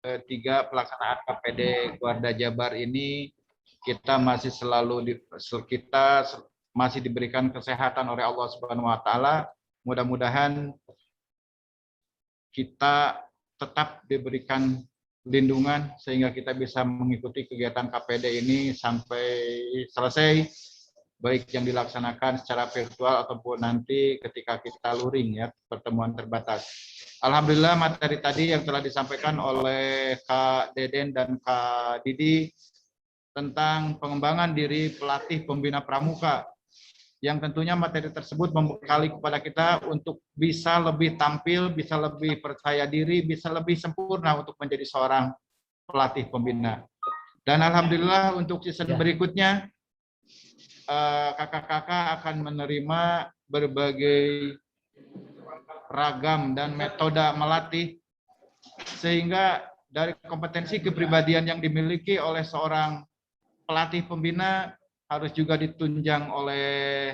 ketiga pelaksanaan KPD Guarda Jabar ini kita masih diberikan kesehatan oleh Allah Subhanahu wa taala. Mudah-mudahan kita tetap diberikan lindungan sehingga kita bisa mengikuti kegiatan KPD ini sampai selesai, baik yang dilaksanakan secara virtual ataupun nanti ketika kita luring ya, pertemuan terbatas. Alhamdulillah materi tadi yang telah disampaikan oleh Kak Deden dan Kak Didi tentang pengembangan diri pelatih pembina pramuka, yang tentunya materi tersebut membekali kepada kita untuk bisa lebih tampil, bisa lebih percaya diri, bisa lebih sempurna untuk menjadi seorang pelatih pembina. Dan alhamdulillah untuk season berikutnya kakak-kakak akan menerima berbagai ragam dan metode melatih, sehingga dari kompetensi kepribadian yang dimiliki oleh seorang pelatih pembina harus juga ditunjang oleh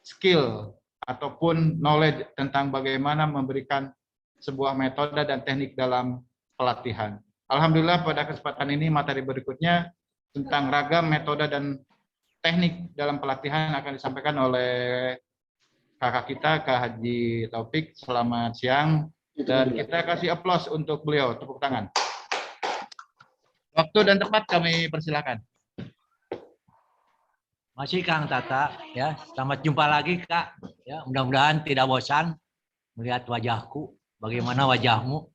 skill ataupun knowledge tentang bagaimana memberikan sebuah metode dan teknik dalam pelatihan. Alhamdulillah pada kesempatan ini materi berikutnya tentang ragam metode dan teknik dalam pelatihan akan disampaikan oleh kakak kita, Kak Haji Taufik. Selamat siang dan kita kasih aplaus untuk beliau, tepuk tangan. Waktu dan tempat kami persilakan. Masih Kang Tata, ya. Selamat jumpa lagi Kak. Ya, mudah-mudahan tidak bosan melihat wajahku. Bagaimana wajahmu?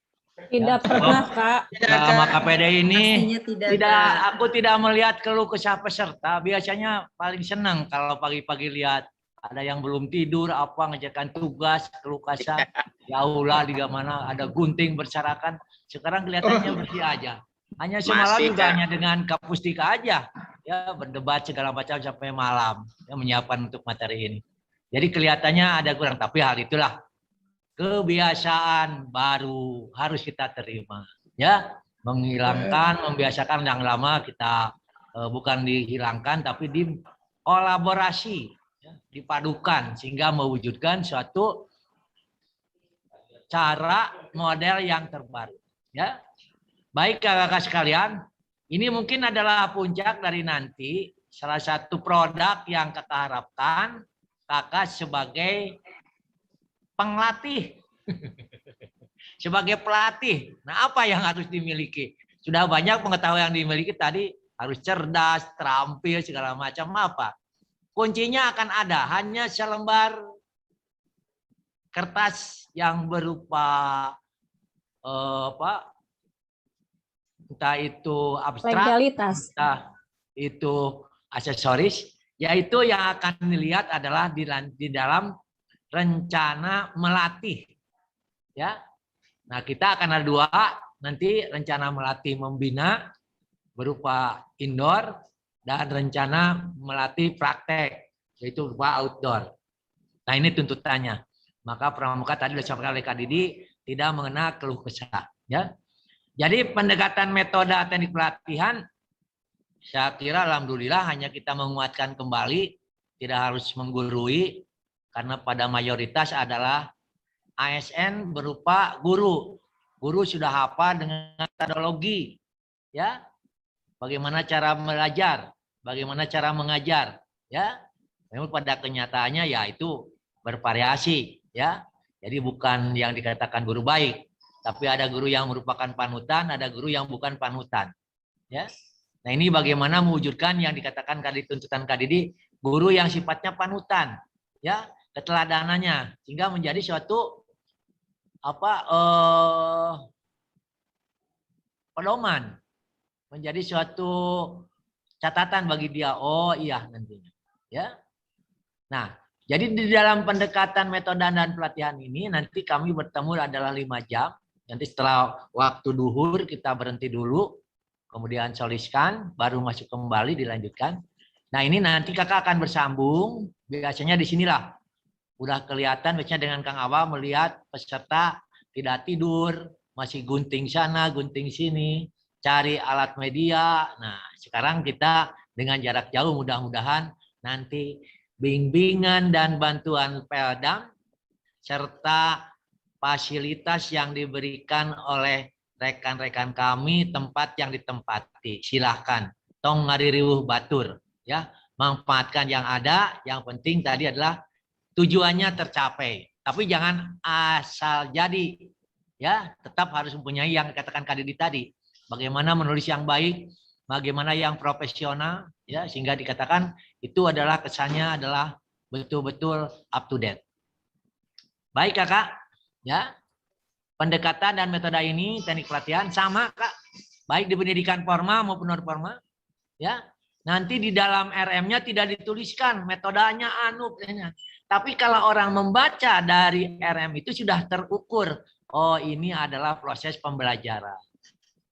Tidak pernah Kak. Selama KPD ini tidak. Aku tidak melihat keluh kesah peserta. Biasanya paling senang kalau pagi-pagi lihat ada yang belum tidur, apa ngerjakan tugas, keluh kesah. Ya Allah, di mana ada gunting berserakan. Sekarang kelihatannya bersih aja. Hanya semalam juga hanya dengan Kapustika aja. Ya, berdebat segala macam sampai malam, ya, menyiapkan untuk materi ini. Jadi kelihatannya ada kurang, tapi hal itulah kebiasaan baru harus kita terima, ya. Membiasakan yang lama kita bukan dihilangkan, tapi dikolaborasi, ya, dipadukan sehingga mewujudkan suatu cara model yang terbaru, ya. Baik kakak-kakak sekalian. Ini mungkin adalah puncak dari nanti salah satu produk yang kakak harapkan kakak sebagai pengelatih, sebagai pelatih. Nah, apa yang harus dimiliki? Sudah banyak pengetahuan yang dimiliki tadi, harus cerdas, terampil, segala macam apa. Kuncinya akan ada, hanya selembar kertas yang berupa entah itu abstrak, entah itu aksesoris, yaitu yang akan dilihat adalah di dalam rencana melatih, ya. Nah, kita akan ada dua nanti, rencana melatih membina berupa indoor dan rencana melatih praktek yaitu berupa outdoor. Nah, ini tuntutannya. Maka pramuka tadi disampaikan oleh Kak Didi tidak mengenal keluh kesah, ya. Jadi pendekatan metode teknik pelatihan, saya kira alhamdulillah hanya kita menguatkan kembali, tidak harus menggurui, karena pada mayoritas adalah ASN berupa guru. Guru sudah hafal dengan metodologi, ya. Bagaimana cara belajar, bagaimana cara mengajar, ya. Namun pada kenyataannya ya itu bervariasi, ya. Jadi bukan yang dikatakan guru baik. Tapi ada guru yang merupakan panutan, ada guru yang bukan panutan, ya. Nah, ini bagaimana mewujudkan yang dikatakan tadi tuntutan Kak Didi, guru yang sifatnya panutan, ya, keteladanannya, sehingga menjadi suatu pedoman, menjadi suatu catatan bagi dia. Oh iya nantinya, ya. Nah, jadi di dalam pendekatan metode dan pelatihan ini nanti kami bertemu adalah 5 jam. Nanti setelah waktu duhur kita berhenti dulu, kemudian soliskan, baru masuk kembali dilanjutkan. Nah, ini nanti kakak akan bersambung, biasanya di sinilah udah kelihatan biasanya dengan Kang Awa melihat peserta tidak tidur, masih gunting sana, gunting sini, cari alat media. Nah, sekarang kita dengan jarak jauh mudah-mudahan nanti bimbingan dan bantuan Peldam serta fasilitas yang diberikan oleh rekan-rekan kami tempat yang ditempati. Silahkan. Tong ngaririwuh batur. Ya, manfaatkan yang ada. Yang penting tadi adalah tujuannya tercapai. Tapi jangan asal jadi. Ya, tetap harus mempunyai yang dikatakan Kak Didi tadi. Bagaimana menulis yang baik, bagaimana yang profesional, ya, sehingga dikatakan itu adalah kesannya adalah betul-betul up to date. Baik Kakak, ya. Pendekatan dan metode ini teknik pelatihan sama Kak, baik di pendidikan formal maupun non formal, ya. Nanti di dalam RM-nya tidak dituliskan metodenya tapi kalau orang membaca dari RM itu sudah terukur. Oh, ini adalah proses pembelajaran.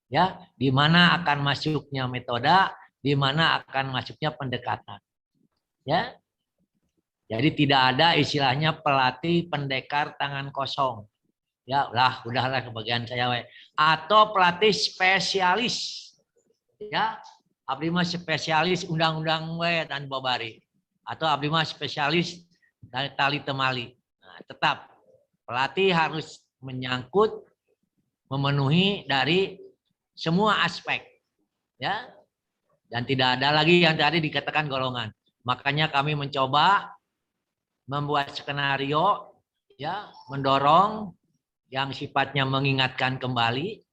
Ya, di mana akan masuknya metode, di mana akan masuknya pendekatan. Ya. Jadi tidak ada istilahnya pelatih pendekar tangan kosong. Ya, udahlah kebagian saya we. Atau pelatih spesialis. Ya, abdi mah spesialis undang-undang we dan babari. Atau abdi mah spesialis dari tali temali. Nah, tetap pelatih harus menyangkut memenuhi dari semua aspek. Ya. Dan tidak ada lagi yang tadi dikatakan golongan. Makanya kami mencoba membuat skenario, ya, mendorong yang sifatnya mengingatkan kembali,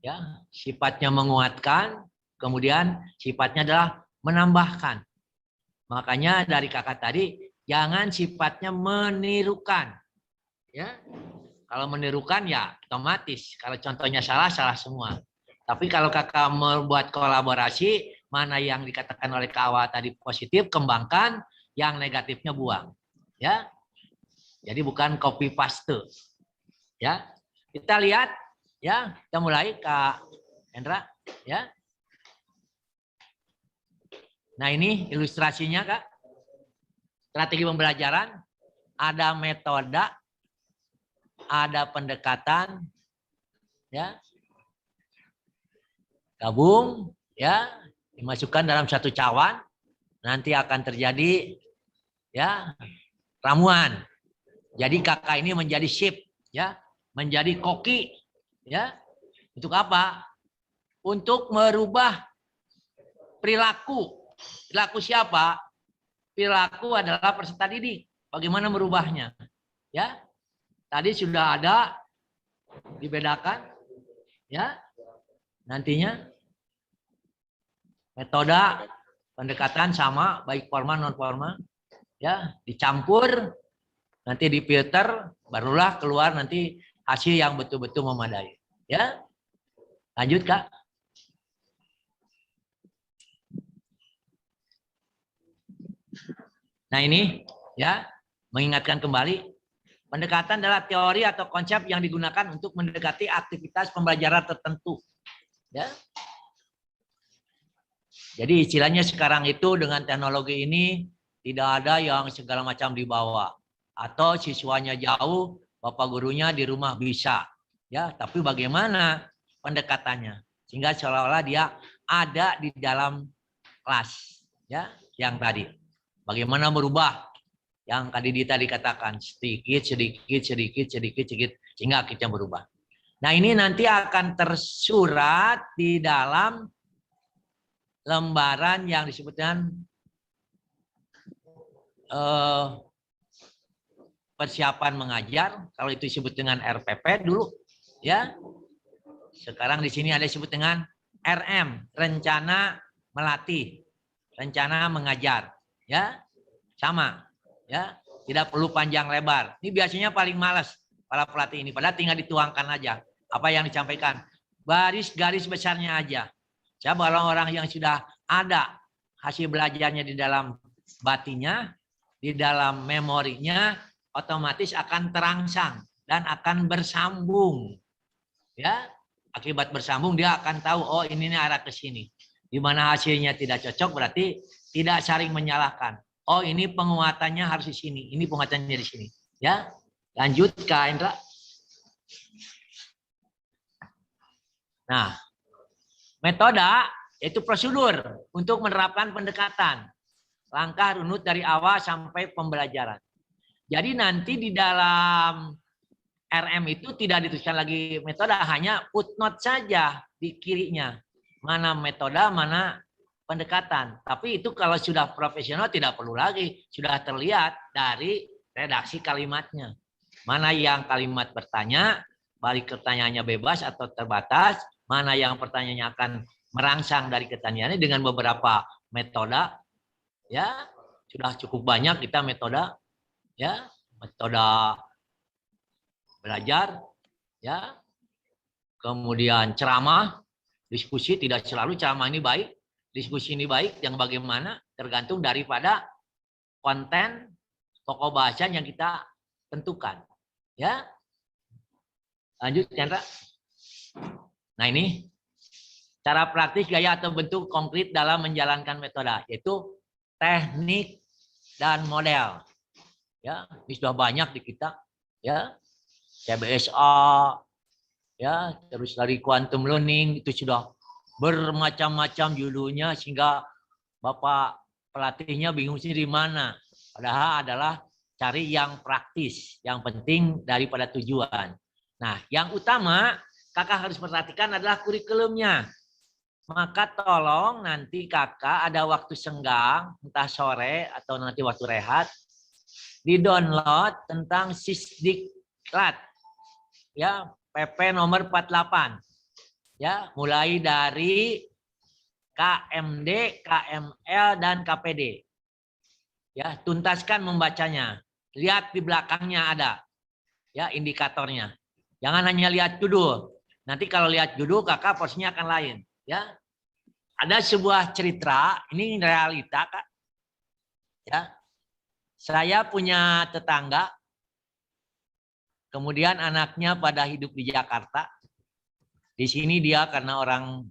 ya, sifatnya menguatkan, kemudian sifatnya adalah menambahkan. Makanya dari kakak tadi jangan sifatnya menirukan, ya. Kalau menirukan ya otomatis. Kalau contohnya salah semua. Tapi kalau kakak membuat kolaborasi, mana yang dikatakan oleh Kawa tadi positif, kembangkan, yang negatifnya buang, ya. Jadi bukan copy paste. Ya, kita lihat, ya, kita mulai Kak Hendra, ya. Nah ini ilustrasinya Kak, strategi pembelajaran, ada metode, ada pendekatan, ya, gabung, ya, dimasukkan dalam satu cawan, nanti akan terjadi, ya, ramuan. Jadi kakak ini menjadi shift, ya. Menjadi koki, ya. Untuk apa? Untuk merubah perilaku. Perilaku siapa? Perilaku adalah peserta didik. Bagaimana merubahnya? Ya. Tadi sudah ada dibedakan, ya. Nantinya metode pendekatan sama, baik formal non formal, ya, dicampur, nanti difilter, barulah keluar nanti hasil yang betul-betul memadai. Ya, lanjut Kak. Nah ini, ya, mengingatkan kembali, pendekatan adalah teori atau konsep yang digunakan untuk mendekati aktivitas pembelajaran tertentu. Ya. Jadi istilahnya sekarang itu dengan teknologi ini tidak ada yang segala macam dibawa. Atau siswanya jauh, bapak gurunya di rumah bisa, ya. Tapi bagaimana pendekatannya sehingga seolah-olah dia ada di dalam kelas, ya. Yang tadi, bagaimana merubah yang Kak Didi tadi katakan sedikit sehingga akhirnya berubah. Nah ini nanti akan tersurat di dalam lembaran yang disebut dengan persiapan mengajar, kalau itu disebut dengan RPP dulu, ya. Sekarang di sini ada disebut dengan RM, rencana melatih, rencana mengajar, ya. Sama, ya. Tidak perlu panjang lebar. Ini biasanya paling malas para pelatih ini, padahal tinggal dituangkan aja apa yang disampaikan. Garis besarnya aja. Siapa orang-orang yang sudah ada hasil belajarnya di dalam batinnya, di dalam memorinya, otomatis akan terangsang dan akan bersambung. Ya, akibat bersambung dia akan tahu, oh ini arah ke sini. Di mana hasilnya tidak cocok berarti tidak saling menyalahkan. Oh ini penguatannya harus di sini, ini penguatannya di sini. Ya, lanjut Kak Indra. Nah, metode yaitu prosedur untuk menerapkan pendekatan. Langkah runut dari awal sampai pembelajaran. Jadi nanti di dalam RM itu tidak dituliskan lagi metode, hanya footnote saja di kirinya. Mana metode, mana pendekatan. Tapi itu kalau sudah profesional tidak perlu lagi. Sudah terlihat dari redaksi kalimatnya. Mana yang kalimat bertanya, balik pertanyaannya bebas atau terbatas. Mana yang pertanyaannya akan merangsang dari pertanyaannya dengan beberapa metode. Ya, sudah cukup banyak kita metode. Ya, metode belajar, ya, kemudian ceramah, diskusi. Tidak selalu ceramah ini baik, diskusi ini baik, yang bagaimana tergantung daripada konten pokok bahasan yang kita tentukan, ya. Lanjut, Chandra. Nah, ini cara praktis, gaya atau bentuk konkret dalam menjalankan metode, yaitu teknik dan model. Ya, ini sudah banyak di kita, ya. CBSA, ya, terus dari quantum learning, itu sudah bermacam-macam judulnya sehingga Bapak pelatihnya bingung sih di mana. Padahal adalah cari yang praktis, yang penting daripada tujuan. Nah, yang utama kakak harus perhatikan adalah kurikulumnya. Maka tolong nanti kakak ada waktu senggang, entah sore atau nanti waktu rehat, di-download tentang Sisdiklat. Ya, PP nomor 48. Ya, mulai dari KMD, KML dan KPD. Ya, tuntaskan membacanya. Lihat di belakangnya ada ya indikatornya. Jangan hanya lihat judul. Nanti kalau lihat judul kakak porsinya akan lain, ya. Ada sebuah cerita, ini realita, Kak. Ya. Saya punya tetangga, kemudian anaknya pada hidup di Jakarta. Di sini dia karena orang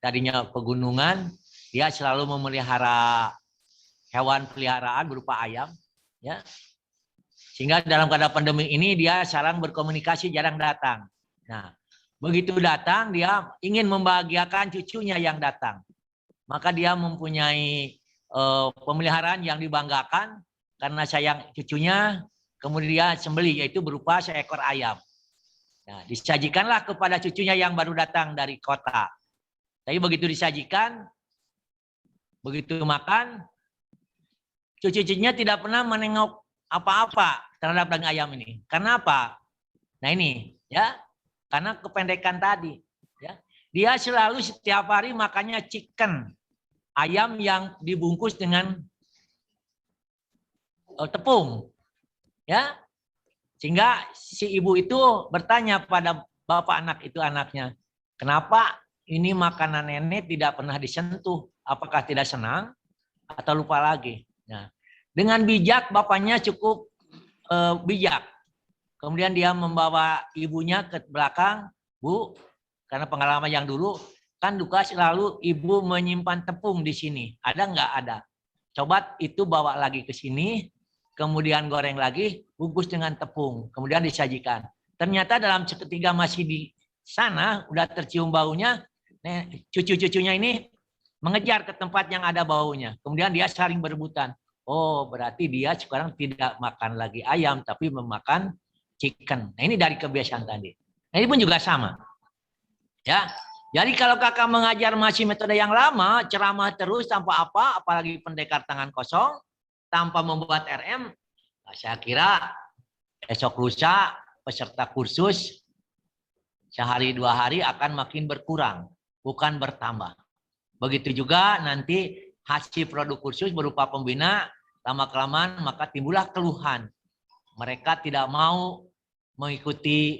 tadinya pegunungan, dia selalu memelihara hewan peliharaan berupa ayam, ya. Sehingga dalam keadaan pandemi ini dia jarang berkomunikasi, jarang datang. Nah, begitu datang dia ingin membahagiakan cucunya yang datang. Maka dia mempunyai pemeliharaan yang dibanggakan karena sayang cucunya. Kemudian sembelih, yaitu berupa seekor ayam. Nah, disajikanlah kepada cucunya yang baru datang dari kota. Tapi begitu disajikan, begitu makan, cucu-cucunya tidak pernah menengok apa-apa terhadap daging ayam ini. Karena apa? Nah ini, ya, karena kependekan tadi. Ya, dia selalu setiap hari makannya chicken, ayam yang dibungkus dengan tepung. Ya, sehingga si ibu itu bertanya pada bapak anak itu anaknya, kenapa ini makanan nenek tidak pernah disentuh? Apakah tidak senang atau lupa lagi? Nah, dengan bijak bapaknya cukup bijak. Kemudian dia membawa ibunya ke belakang, Bu, karena pengalaman yang dulu kan duka selalu ibu menyimpan tepung di sini. Ada nggak? Ada. Coba itu bawa lagi ke sini. Kemudian goreng lagi, bungkus dengan tepung, kemudian disajikan. Ternyata dalam seketika masih di sana, udah tercium baunya, cucu-cucunya ini mengejar ke tempat yang ada baunya. Kemudian dia saling berebutan. Oh, berarti dia sekarang tidak makan lagi ayam, tapi memakan chicken. Nah, ini dari kebiasaan tadi. Nah, ini pun juga sama. Ya, jadi kalau kakak mengajar masih metode yang lama, ceramah terus tanpa apa, apalagi pendekar tangan kosong, tanpa membuat RM, nah saya kira esok lusa peserta kursus sehari 2 hari akan makin berkurang, bukan bertambah. Begitu juga nanti hasil produk kursus berupa pembina, lama-kelamaan maka timbullah keluhan. Mereka tidak mau mengikuti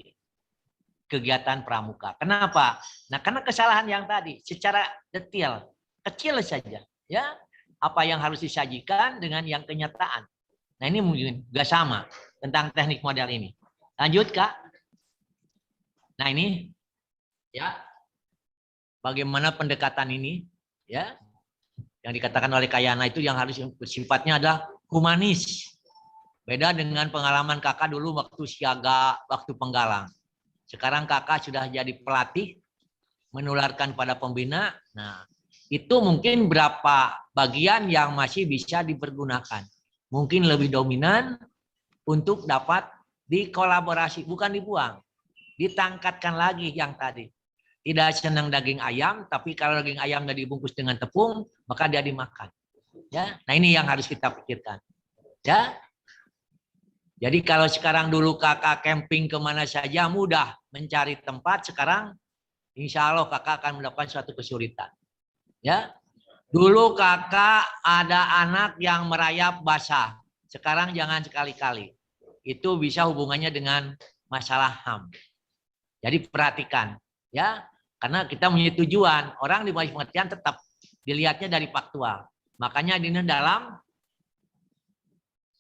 kegiatan pramuka. Kenapa? Nah, karena kesalahan yang tadi, secara detail, kecil saja. Ya, apa yang harus disajikan dengan yang kenyataan. Nah, ini mungkin juga sama tentang teknik model ini. Lanjut, Kak. Nah, ini ya bagaimana pendekatan ini ya yang dikatakan oleh Kayana itu yang harus bersifatnya adalah humanis. Beda dengan pengalaman kakak dulu waktu siaga, waktu penggalang. Sekarang kakak sudah jadi pelatih, menularkan pada pembina. Nah, itu mungkin berapa bagian yang masih bisa dipergunakan. Mungkin lebih dominan untuk dapat dikolaborasi, bukan dibuang. Ditangkatkan lagi yang tadi. Tidak senang daging ayam, tapi kalau daging ayam nggak dibungkus dengan tepung, maka dia dimakan. Ya, nah ini yang harus kita pikirkan. Ya, jadi kalau sekarang dulu kakak camping kemana saja mudah mencari tempat, sekarang insya Allah kakak akan mendapatkan suatu kesulitan. Ya, dulu kakak ada anak yang merayap basah, sekarang jangan sekali-kali. Itu bisa hubungannya dengan masalah HAM. Jadi perhatikan, ya, karena kita punya tujuan. Orang di bawah pengertian tetap dilihatnya dari faktual. Makanya ini dalam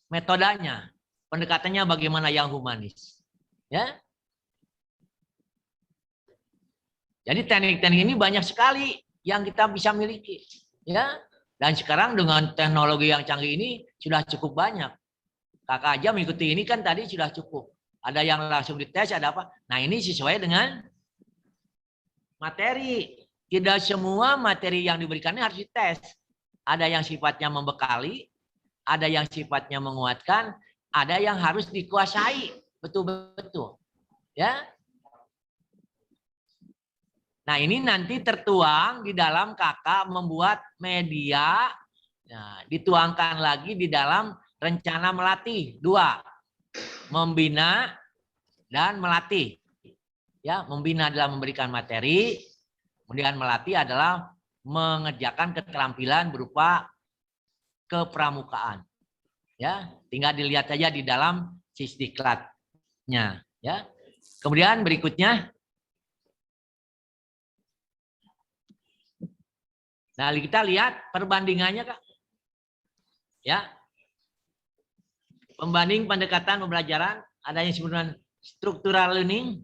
metodenya, pendekatannya bagaimana yang humanis, ya. Jadi teknik-teknik ini banyak sekali yang kita bisa miliki, ya. Dan sekarang dengan teknologi yang canggih ini sudah cukup banyak. Kakak aja mengikuti ini kan tadi sudah cukup. Ada yang langsung dites, ada apa? Nah ini sesuai dengan materi. Tidak semua materi yang diberikannya harus dites. Ada yang sifatnya membekali, ada yang sifatnya menguatkan, ada yang harus dikuasai betul-betul. Ya. Nah ini nanti tertuang di dalam kakak membuat media, nah, dituangkan lagi di dalam rencana melatih. 2, membina dan melatih. Ya, membina adalah memberikan materi, kemudian melatih adalah mengerjakan keterampilan berupa kepramukaan. Ya, tinggal dilihat saja di dalam sisdiklatnya. Ya, kemudian berikutnya. Nah, kita lihat perbandingannya, Kak. Ya. Pembanding pendekatan pembelajaran, ada yang disebut dengan structural learning,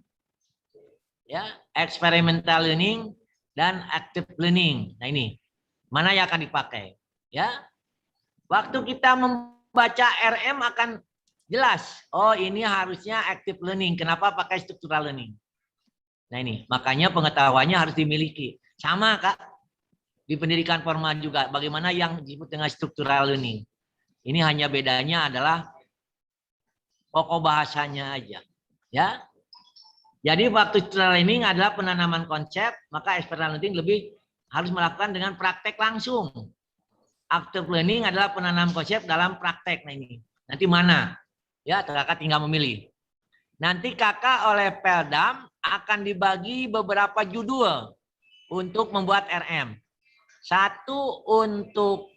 ya, experimental learning, dan active learning. Nah, ini mana yang akan dipakai? Ya. Waktu kita membaca RM akan jelas, oh ini harusnya active learning. Kenapa pakai structural learning? Nah, ini makanya pengetahuannya harus dimiliki. Sama, Kak. Di pendidikan formal juga, bagaimana yang disebut dengan structural learning. Ini hanya bedanya adalah pokok bahasanya aja. Ya. Jadi waktu structural learning adalah penanaman konsep, maka experiential learning lebih harus melakukan dengan praktek langsung. Active learning adalah penanam konsep dalam praktek. Nah ini. Nanti mana? Ya, kakak tinggal memilih. Nanti kakak oleh Peldam akan dibagi beberapa judul untuk membuat RM. 1 untuk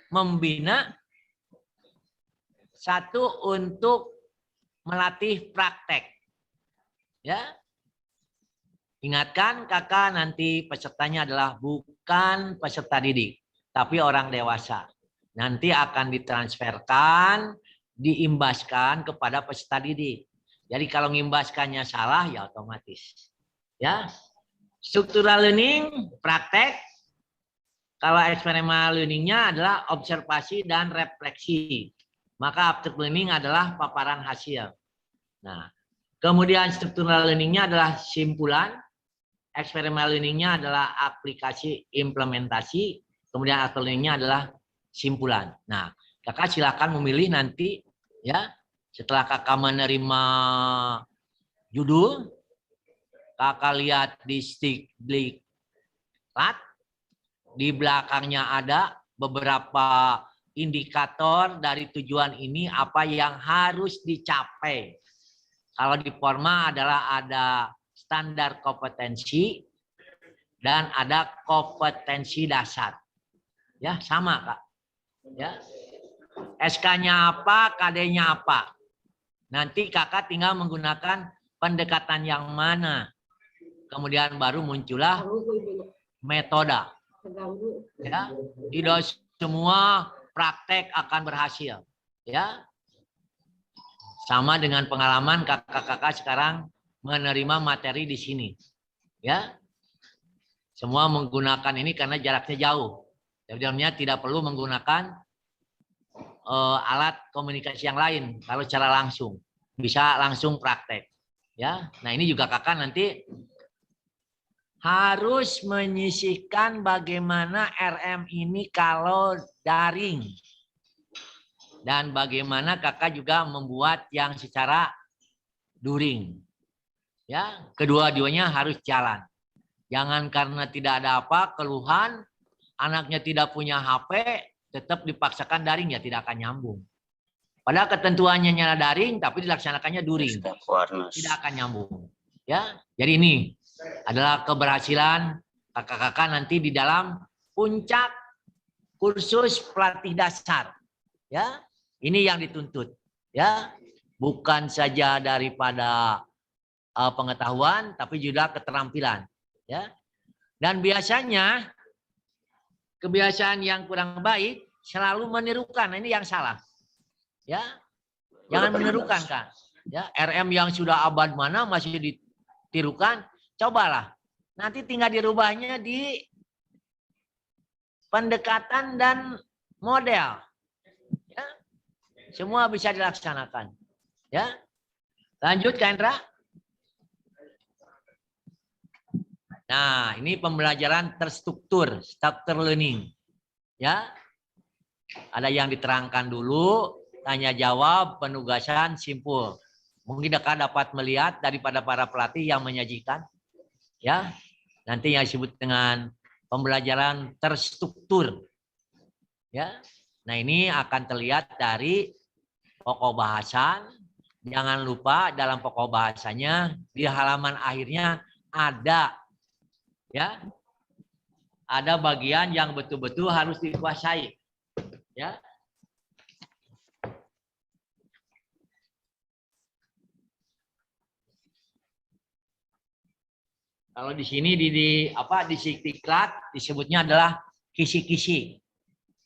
membina, 1 untuk melatih praktek. Ya. Ingatkan kakak nanti pesertanya adalah bukan peserta didik, tapi orang dewasa. Nanti akan ditransferkan, diimbaskan kepada peserta didik. Jadi kalau mengimbaskannya salah ya otomatis. Ya. Structural learning, praktek. Kalau experimental learning-nya adalah observasi dan refleksi. Maka active learning adalah paparan hasil. Nah, kemudian structural learning-nya adalah simpulan. Experimental learning-nya adalah aplikasi implementasi. Kemudian active learning-nya adalah simpulan. Nah, kakak silakan memilih nanti ya. Setelah kakak menerima judul, kakak lihat di stiklat. Di belakangnya ada beberapa indikator dari tujuan ini apa yang harus dicapai. Kalau di forma adalah ada standar kompetensi dan ada kompetensi dasar. Ya, sama, Kak. Ya. SK-nya apa, KD-nya apa. Nanti kakak tinggal menggunakan pendekatan yang mana. Kemudian baru muncullah metode. Ya, tidak semua praktek akan berhasil. Ya, sama dengan pengalaman kakak-kakak sekarang menerima materi di sini. Ya, semua menggunakan ini karena jaraknya jauh. Sebenarnya tidak perlu menggunakan alat komunikasi yang lain kalau secara langsung, bisa langsung praktek. Ya, nah ini juga kakak nanti harus menyisihkan bagaimana RM ini kalau daring. Dan bagaimana kakak juga membuat yang secara during. Ya, kedua-duanya harus jalan. Jangan karena tidak ada apa, keluhan, anaknya tidak punya HP, tetap dipaksakan daring, ya tidak akan nyambung. Padahal ketentuannya nyala daring, tapi dilaksanakannya during. Tidak akan nyambung. Ya, jadi ini adalah keberhasilan kakak-kakak nanti di dalam puncak kursus pelatih dasar. Ya, ini yang dituntut. Ya, bukan saja daripada pengetahuan, tapi juga keterampilan. Ya, dan biasanya kebiasaan yang kurang baik selalu menirukan. Ini yang salah. Ya, jangan menirukan kan. Ya, RM yang sudah abad mana masih ditirukan, cobalah. Nanti tinggal dirubahnya di pendekatan dan model. Ya, semua bisa dilaksanakan. Ya, lanjut Kak Indra. Nah, ini pembelajaran terstruktur, structure learning. Ya, ada yang diterangkan dulu, tanya jawab, penugasan, simpul. Mungkin kakak dapat melihat daripada para pelatih yang menyajikan. Ya, nanti yang disebut dengan pembelajaran terstruktur. Ya, nah ini akan terlihat dari pokok bahasan. Jangan lupa dalam pokok bahasanya di halaman akhirnya ada, ya, ada bagian yang betul-betul harus dikuasai. Ya. Kalau di sini di Siktiklat disebutnya adalah kisi-kisi.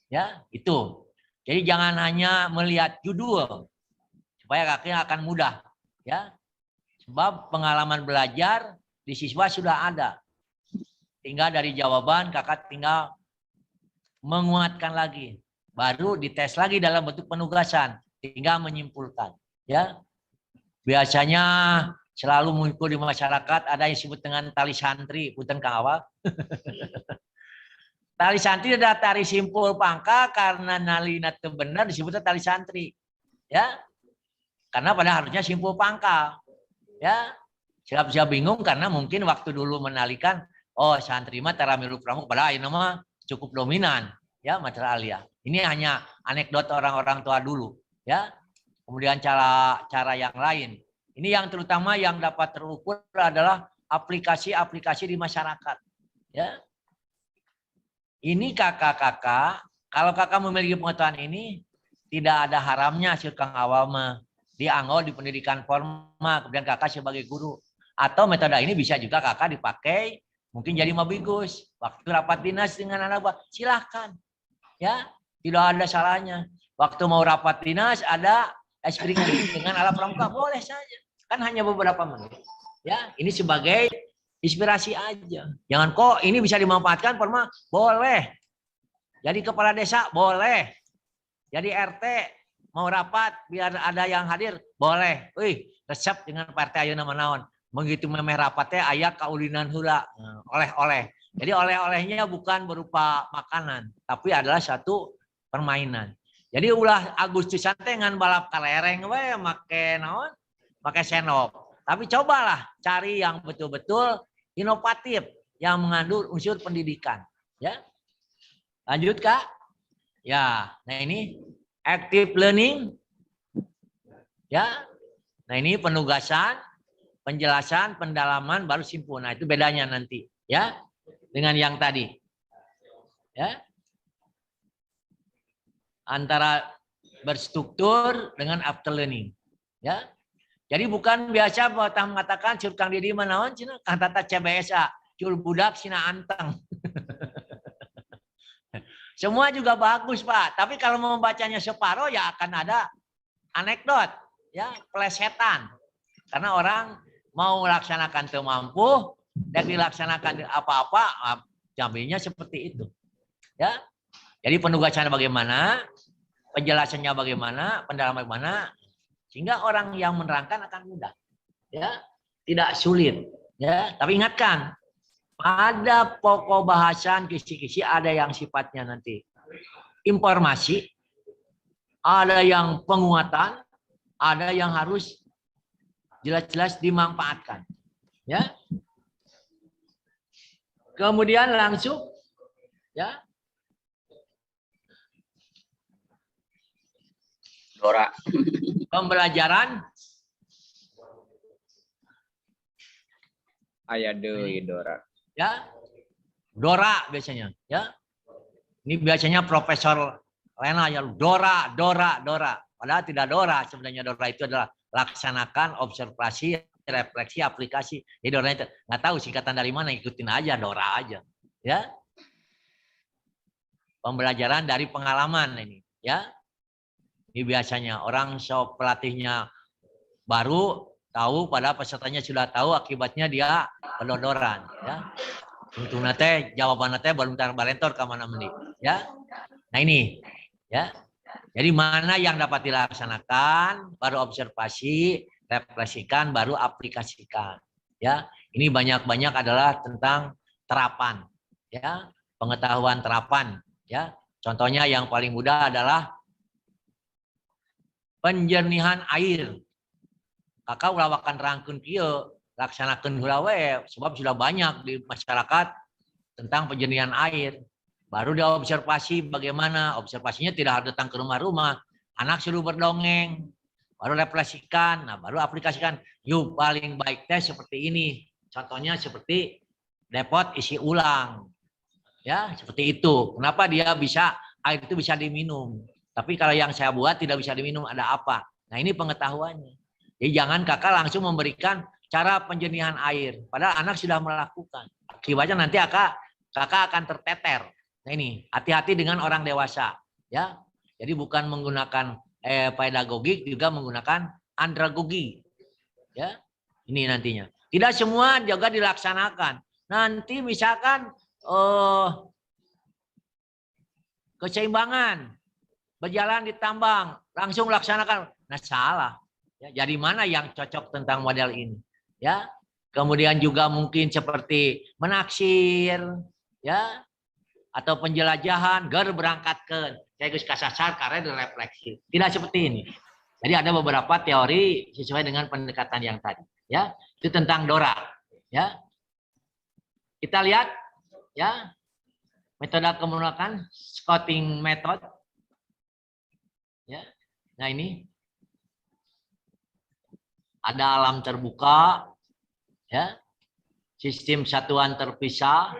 Ya, itu. Jadi jangan hanya melihat judul supaya kakaknya akan mudah, ya. Sebab pengalaman belajar di siswa sudah ada. Tinggal dari jawaban kakak tinggal menguatkan lagi. Baru dites lagi dalam bentuk penugasan, tinggal menyimpulkan, ya. Biasanya selalu muncul di masyarakat ada yang disebut dengan tali santri, punten Kang Awal. Tali santri adalah tali simpul pangka karena nalina teu benar disebutnya tali santri. Ya. Karena pada harusnya simpul pangkal. Ya. Siap-siap bingung karena mungkin waktu dulu menalikan oh santri mah tara milu pramuk padahal ayeuna mah cukup dominan ya materi alia. Ini hanya anekdot orang-orang tua dulu, ya. Kemudian cara yang lain. Ini yang terutama yang dapat terukur adalah aplikasi-aplikasi di masyarakat. Ya. Ini kakak-kakak, kalau kakak memiliki pengetahuan ini, tidak ada haramnya hasil Kang Awal mah. Dianggap di pendidikan formal, kemudian kakak sebagai guru. Atau metode ini bisa juga kakak dipakai, mungkin jadi mabigus. Waktu rapat dinas dengan anak buah, silahkan. Ya, tidak ada salahnya. Waktu mau rapat dinas, ada es krim dengan alat pramuka, boleh saja. Kan hanya beberapa menit. Ya, ini sebagai inspirasi aja. Jangan kok ini bisa dimanfaatkan formal, boleh. Jadi kepala desa boleh. Jadi RT mau rapat biar ada yang hadir, boleh. Wih, resep dengan partai ayeuna manaon. Begitu memeh rapatnya aya kaulinan heula, oleh-oleh. Jadi oleh-olehnya bukan berupa makanan, tapi adalah satu permainan. Jadi ulah Agustusan teh ngan balap kalereng we make naon? Pakai senop. Tapi cobalah cari yang betul-betul inovatif yang mengandung unsur pendidikan, ya. Lanjut Kak. Ya, nah ini active learning. Ya. Nah, ini penugasan, penjelasan, pendalaman baru simpul. Nah, itu bedanya nanti, ya. Dengan yang tadi. Ya. Antara berstruktur dengan after learning, ya. Jadi bukan biasa mengatakan cur Kang Didi manaon cenah kata CBSA, cur budak sina anteng. Semua juga bagus, Pak. Tapi kalau mau membacanya separuh ya akan ada anekdot, ya, plesetan. Karena orang mau melaksanakan teu mampu dan dilaksanakan apa-apa, jambinya seperti itu. Ya. Jadi penugasannya bagaimana, penjelasannya bagaimana, pendalaman bagaimana, sehingga orang yang menerangkan akan mudah, ya, tidak sulit, ya. Tapi ingatkan, pada pokok bahasan kisi-kisi ada yang sifatnya nanti informasi, ada yang penguatan, ada yang harus jelas-jelas dimanfaatkan. Ya. Kemudian langsung ya. Dora. Pembelajaran Aya deui Dora. ya. Dora biasanya, ya. Ini biasanya Profesor Lena ya Dora. Padahal tidak Dora, sebenarnya Dora itu adalah laksanakan, observasi, refleksi, aplikasi. Jadi Dora itu nggak tahu singkatan dari mana, ikutin aja Dora aja, ya. Pembelajaran dari pengalaman ini, ya. Ini biasanya orang pelatihnya baru tahu, padahal pesertanya sudah tahu, akibatnya dia kedodoran, ya. Untuk nate jawaban nate belum balentor ke mana menit, ya. Nah ini, ya. Jadi mana yang dapat dilaksanakan, baru observasi, refleksikan, baru aplikasikan, ya. Ini banyak-banyak adalah tentang terapan, ya, pengetahuan terapan, ya. Contohnya yang paling mudah adalah penjernihan air. Kakak ulah wakan rangkeun kieu, laksanakeun heula we, sebab sudah banyak di masyarakat tentang penjernihan air. Baru dia observasi bagaimana, observasinya tidak harus datang ke rumah-rumah, anak suruh berdongeng, baru refleksikan, nah baru aplikasikan. Yuk paling baik teh seperti ini, contohnya seperti depot isi ulang, ya seperti itu. Kenapa dia bisa air itu bisa diminum? Tapi kalau yang saya buat tidak bisa diminum, ada apa? Nah ini pengetahuannya. Jadi jangan kakak langsung memberikan cara penjernihan air, padahal anak sudah melakukan. Akibatnya nanti kakak akan terteter. Nah ini hati-hati dengan orang dewasa, ya. Jadi bukan menggunakan pedagogik, juga menggunakan andragogi, ya. Ini nantinya. Tidak semua juga dilaksanakan. Nanti misalkan keseimbangan, berjalan di tambang, langsung laksanakan. Nah salah. Ya, jadi mana yang cocok tentang model ini? Ya, kemudian juga mungkin seperti menaksir, ya, atau penjelajahan, berangkat ke saya geus kasasar karena refleksi. Tidak seperti ini. Jadi ada beberapa teori sesuai dengan pendekatan yang tadi. Ya, itu tentang Dora. Ya, kita lihat, ya, metode menggunakan scouting method. Ya, nah ini ada alam terbuka, ya, sistem satuan terpisah,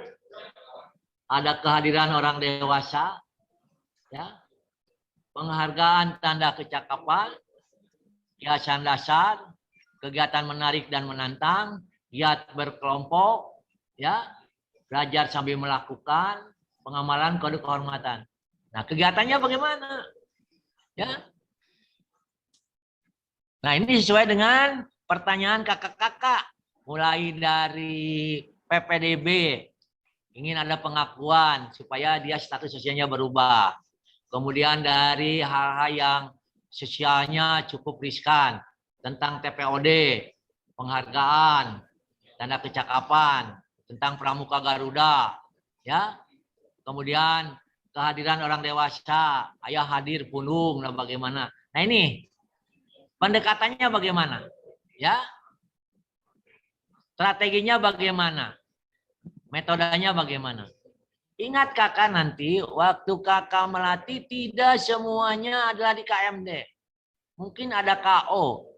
ada kehadiran orang dewasa, ya, penghargaan tanda kecakapan, kiasan dasar, kegiatan menarik dan menantang, giat berkelompok, ya, belajar sambil melakukan, pengamalan kode kehormatan. Nah kegiatannya bagaimana? Ya. Nah ini sesuai dengan pertanyaan kakak-kakak, mulai dari PPDB, ingin ada pengakuan supaya dia status sosialnya berubah. Kemudian dari hal-hal yang sosialnya cukup riskan, tentang TPOD, penghargaan, tanda kecakapan, tentang Pramuka Garuda, ya. Kemudian kehadiran orang dewasa, ayah hadir punung, nah bagaimana. Nah ini pendekatannya bagaimana? Ya. Strateginya bagaimana? Metodenya bagaimana? Ingat kakak nanti waktu kakak melatih tidak semuanya adalah di KMD. Mungkin ada KO.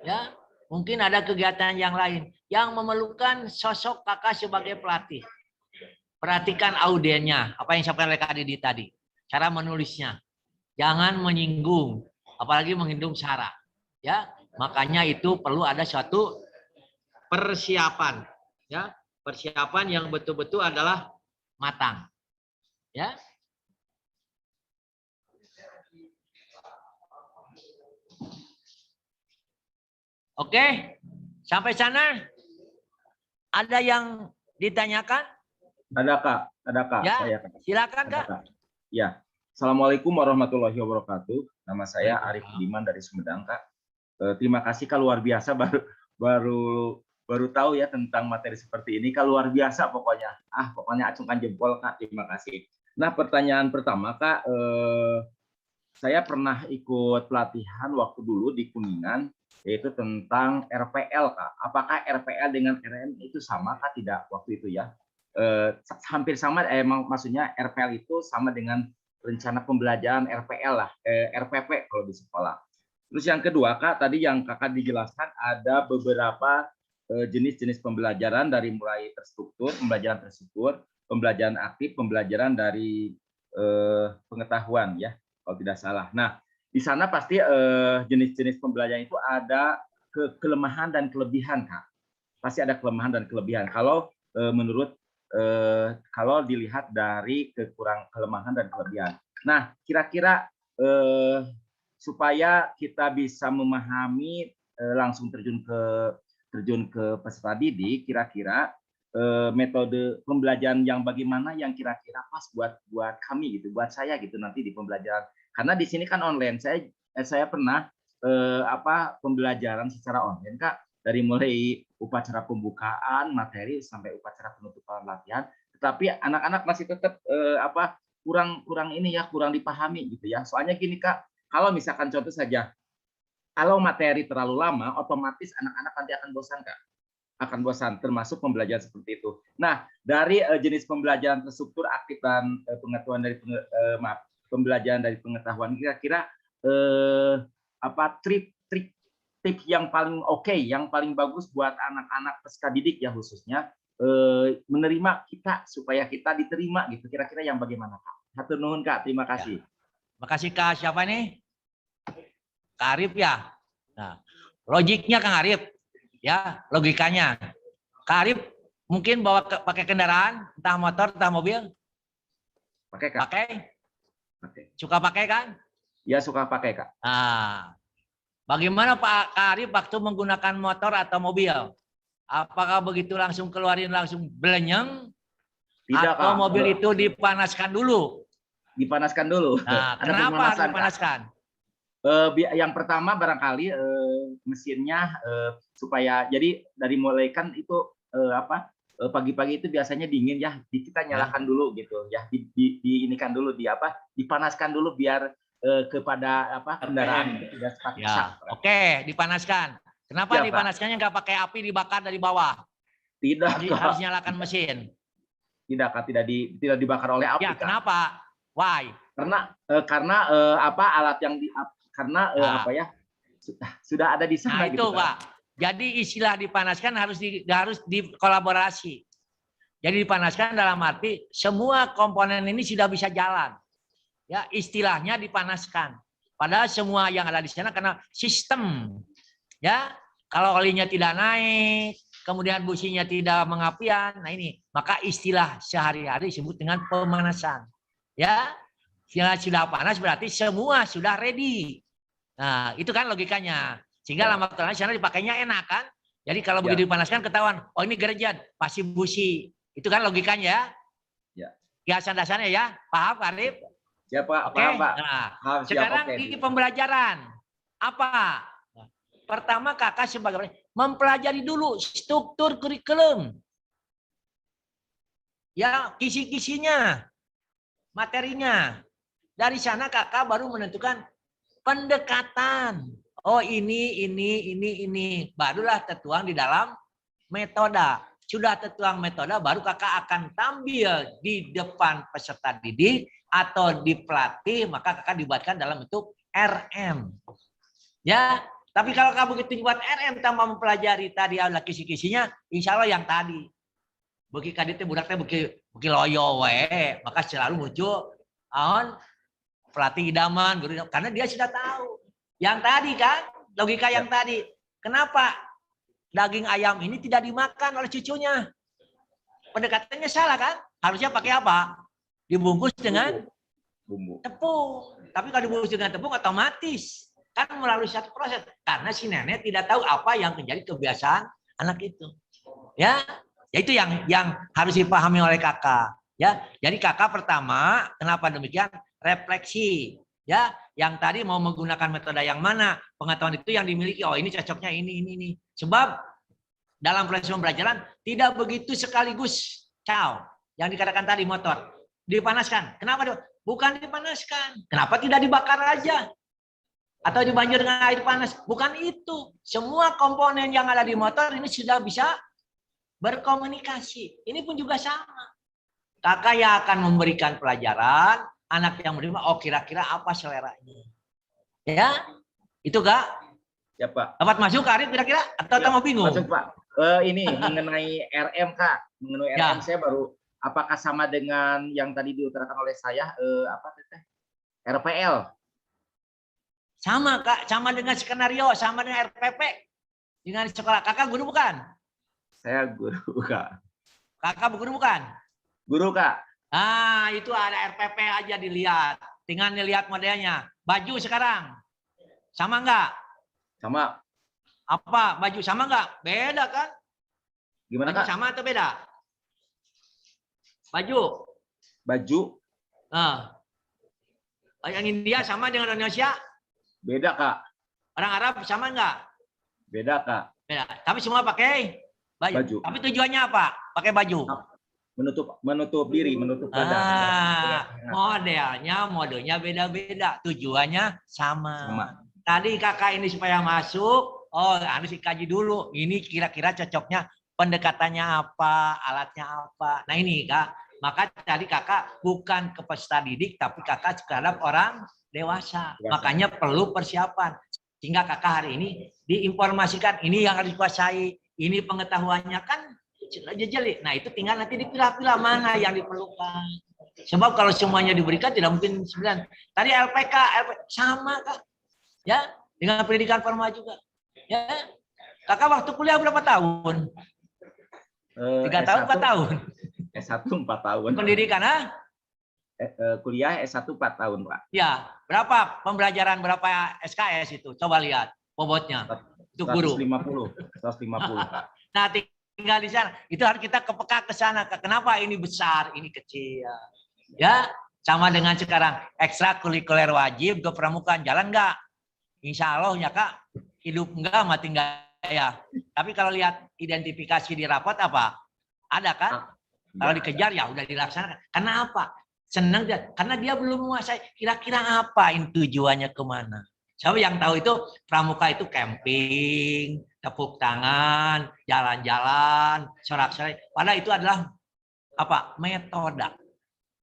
Ya, mungkin ada kegiatan yang lain yang memerlukan sosok kakak sebagai pelatih. Perhatikan audiennya, apa yang disampaikan oleh Kak Didi tadi. Cara menulisnya. Jangan menyinggung, apalagi menyinggung syarat. Ya, makanya itu perlu ada suatu persiapan, ya, persiapan yang betul-betul adalah matang, ya. Oke, sampai sana ada yang ditanyakan? Ada kak. Ya, saya, kak. Silakan kak. Ya, assalamualaikum warahmatullahi wabarakatuh. Nama saya Arif Budiman dari Sumedang kak. Terima kasih kak, luar biasa, baru tahu ya tentang materi seperti ini kak, luar biasa pokoknya. Pokoknya acungkan jempol kak, terima kasih. Nah pertanyaan pertama kak, saya pernah ikut pelatihan waktu dulu di Kuningan, yaitu tentang RPL, Kak. Apakah RPL dengan RM itu sama, Kak? Tidak waktu itu ya. Hampir sama, maksudnya RPL itu sama dengan rencana pembelajaran RPL lah, RPP kalau di sekolah. Terus yang kedua, Kak, tadi yang Kakak dijelaskan ada beberapa jenis-jenis pembelajaran dari mulai terstruktur, pembelajaran aktif, pembelajaran dari pengetahuan ya, kalau tidak salah. Nah, di sana pasti jenis-jenis pembelajaran itu ada kelemahan dan kelebihan, Kak. Pasti ada kelemahan dan kelebihan. Kalau menurut kalau dilihat dari kelemahan dan kelebihan. Nah, kira-kira supaya kita bisa memahami langsung terjun ke peserta didik, kira-kira metode pembelajaran yang bagaimana yang kira-kira pas buat kami gitu, buat saya gitu nanti di pembelajaran. Karena di sini kan online. Saya pernah pembelajaran secara online, Kak, dari mulai upacara pembukaan materi sampai upacara penutupan latihan. Tetapi anak-anak masih tetap kurang dipahami gitu ya. Soalnya gini, Kak, kalau misalkan contoh saja, kalau materi terlalu lama, otomatis anak-anak nanti akan bosan, Kak. Akan bosan, termasuk pembelajaran seperti itu. Nah, dari jenis pembelajaran terstruktur, aktif, dan pengetahuan dari pembelajaran dari pengetahuan, kira-kira trik yang paling oke, yang paling bagus buat anak-anak peserta didik ya khususnya menerima kita supaya kita diterima gitu. Kira-kira yang bagaimana, Kak? Hatur nuhun, Kak. Terima kasih. Ya. Makasih, Kak. Siapa nih? Kak Arif ya. Nah, logiknya Kang Arif. Ya, logikanya. Kak Arif mungkin pakai kendaraan, entah motor, entah mobil. Pakai, Kak. Pakai? Pakai. Suka pakai kan? Ya, suka pakai, Kak. Nah, bagaimana Pak Arif waktu menggunakan motor atau mobil? Apakah begitu langsung keluarin langsung belenyeng? Tidak, atau Kak. mobil itu dipanaskan dulu? Dipanaskan dulu. Nah, kenapa dipanaskan? Yang pertama barangkali mesinnya supaya jadi dari mulai kan itu pagi-pagi itu biasanya dingin ya, kita nyalakan dulu gitu ya, diinikan dulu, dipanaskan dulu biar kepada kendaraan tidak cepat rusak. Oke, dipanaskan. Kenapa dipanaskannya nggak pakai api dibakar dari bawah? Tidak, harus nyalakan mesin. Tidak, Kak, tidak dibakar oleh api. Ya, kenapa? Why? Karena alat yang sudah ada di sana. Nah, itu gitu, Pak. Jadi istilah dipanaskan harus dikolaborasi. Jadi dipanaskan dalam arti semua komponen ini sudah bisa jalan. Ya, istilahnya dipanaskan. Padahal semua yang ada di sana karena sistem. Ya, kalau olinya tidak naik, kemudian businya tidak mengapian, nah ini maka istilah sehari-hari disebut dengan pemanasan. Ya, sudah panas berarti semua sudah ready. Nah, itu kan logikanya. Sehingga lama kelamaan sana dipakainya enak kan? Jadi kalau begitu dipanaskan ketahuan, oh ini gerejat, pasti busi. Itu kan logikanya ya. Kiasan dasarnya ya. Paham, Arif? Ya, Pak. Oke. Paham, Pak. Nah, sekarang di pembelajaran apa? Pertama kakak sebagai mempelajari dulu struktur kurikulum. Ya, kisi-kisinya, materinya. Dari sana kakak baru menentukan pendekatan. Oh ini. Barulah tertuang di dalam metode. Sudah tertuang metode, baru kakak akan tampil di depan peserta didik atau di pelatih, maka kakak dibuatkan dalam bentuk RM. Ya, tapi kalau kamu begitu dibuat RM tanpa mempelajari tadi adalah kisi-kisinya, insya Allah yang tadi. Bagi kaditnya budaknya bagi loyo we, maka selalu muncul pelatih idaman, guru, karena dia sudah tahu. Yang tadi kan, logika yang tadi. Kenapa daging ayam ini tidak dimakan oleh cucunya? Pendekatannya salah kan? Harusnya pakai apa? Dibungkus dengan bumbu. Tepung. Tapi kalau dibungkus dengan tepung otomatis kan melalui satu proses. Karena si nenek tidak tahu apa yang menjadi kebiasaan anak itu. Ya, itu yang harus dipahami oleh kakak. Ya, jadi kakak pertama, kenapa demikian? Refleksi. Ya, yang tadi mau menggunakan metode yang mana? Pengetahuan itu yang dimiliki. Oh, ini cocoknya ini. Sebab dalam proses pembelajaran tidak begitu sekaligus. Yang dikatakan tadi motor. dipanaskan. Kenapa? Bukan dipanaskan. Kenapa tidak dibakar aja? Atau dibanjir dengan air panas? Bukan itu. Semua komponen yang ada di motor ini sudah bisa berkomunikasi. Ini pun juga sama. Kakak yang akan memberikan pelajaran, anak yang menerima, oh kira-kira apa seleranya. Ya, itu Kak. Ya Pak. Dapat masuk Arif kira-kira? Atau Ya, kamu bingung? masuk Pak. Ini mengenai RM Kak. Mengenai RM saya baru, apakah sama dengan yang tadi diutarakan oleh saya, apa teteh? RPL. Sama Kak, sama dengan skenario, sama dengan RPP. Dengan sekolah. Kakak guru bukan? Saya guru Kak. Kakak guru bukan? Guru Kak. Ah, itu ada RPP aja dilihat. Tinggal dilihat modelnya. Baju sekarang. Sama enggak? Sama. Apa? Baju sama enggak? Beda kan? Gimana Baju Kak? sama atau beda? Baju. Baju. Nah. Yang India sama dengan Indonesia? Beda Kak. Orang Arab sama enggak? Beda Kak. Beda. Tapi semua pakai baju. Tapi tujuannya apa? Pakai baju. Menutup diri, menutup badan. Modelnya beda-beda. Tujuannya sama. Tadi kakak ini supaya masuk, harus dikaji dulu. Ini kira-kira cocoknya pendekatannya apa, alatnya apa. Nah ini Kak. Maka tadi kakak bukan ke peserta didik, tapi kakak terhadap orang dewasa. Makanya perlu persiapan. Sehingga kakak hari ini diinformasikan ini yang harus dikuasai, ini pengetahuannya kan jeli. Nah itu tinggal nanti dipilah-pilah mana yang diperlukan. Sebab kalau semuanya diberikan tidak mungkin 9. Tadi LPK sama Kak. Ya, dengan pendidikan formal juga. Ya. Kakak waktu kuliah berapa tahun? 3 tahun, 4 tahun. S1 4 tahun. Pendidikan, Kuliah S1 4 tahun, Pak. Ya, berapa pembelajaran, berapa SKS itu? Coba lihat bobotnya. Itu guru. 150, Pak. Nah, tinggal di sana. Itu harus kita kepeka ke sana. Kenapa ini besar, ini kecil? Ya, sama dengan sekarang ekstrakurikuler wajib ke pramukaan jalan enggak? Insya Allah ya Kak, hidup enggak, mati enggak ya. Tapi kalau lihat identifikasi di rapot apa? Ada kan? Kalau dikejar ya udah dilaksanakan. Karena apa? Senang dia, karena dia belum menguasai kira-kira apa ini tujuannya kemana. Siapa yang tahu itu pramuka itu camping, tepuk tangan, jalan-jalan, sorak-sorai. Padahal itu adalah apa? Metode.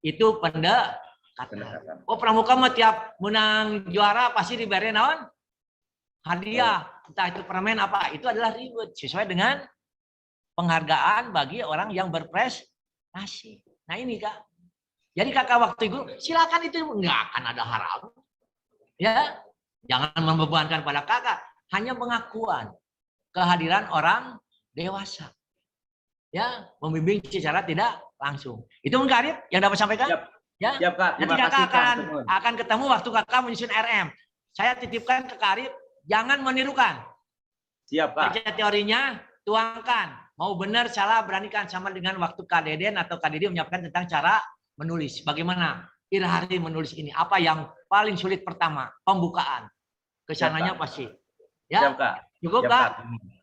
Itu pendekatan. Oh pramuka mah tiap menang juara pasti diberi naon? Hadiah. Entah itu permen apa. Itu adalah reward sesuai dengan penghargaan bagi orang yang berprestasi. Nah ini Kak. Jadi kakak waktu itu silakan itu nggak akan ada haram. Ya, jangan membebankan pada kakak. Hanya pengakuan kehadiran orang dewasa. Ya, membimbing secara tidak langsung. Itu mungkin Arif yang dapat sampaikan? Ya. Siap, Kak. Nanti kakak akan ketemu waktu kakak menyusun RM. Saya titipkan ke Kak Arif, jangan menirukan. Siap, Kak. Baca teorinya, tuangkan. Mau benar, salah, beranikan. Sama dengan waktu Kak Deden atau Kak Didi menyiapkan tentang cara menulis. Bagaimana Irhari menulis ini? Apa yang paling sulit pertama? Pembukaan. Kesananya pasti. Ya, siap, Kak. Cukup, siap, Kak? Kak.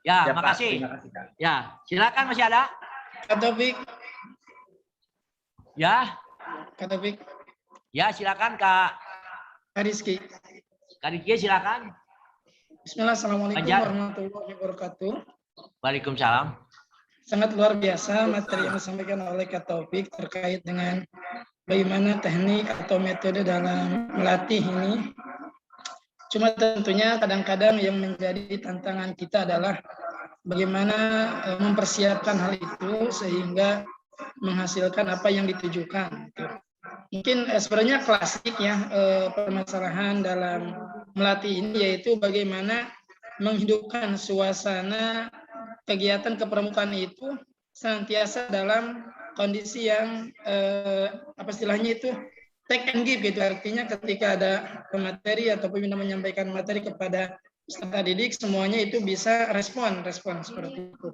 Ya, siap, makasih. Terima kasih, Kak. Ya, silakan masih ada? Kak Taufik. Ya. Kak Taufik. Ya, silakan Kak. Kak Rizky. Kak Rizky, silakan. Bismillah, Assalamualaikum Panjang. warahmatullahi wabarakatuh. Waalaikumsalam. Sangat luar biasa materi yang disampaikan oleh Kak Taufik terkait dengan bagaimana teknik atau metode dalam melatih ini. Cuma tentunya kadang-kadang yang menjadi tantangan kita adalah bagaimana mempersiapkan hal itu sehingga menghasilkan apa yang ditujukan. Mungkin sebenarnya klasik ya permasalahan dalam melatih ini yaitu bagaimana menghidupkan suasana kegiatan kepramukaan itu senantiasa dalam kondisi yang apa istilahnya itu take and give gitu, artinya ketika ada pemateri atau pembina menyampaikan materi kepada peserta didik semuanya itu bisa respon seperti itu.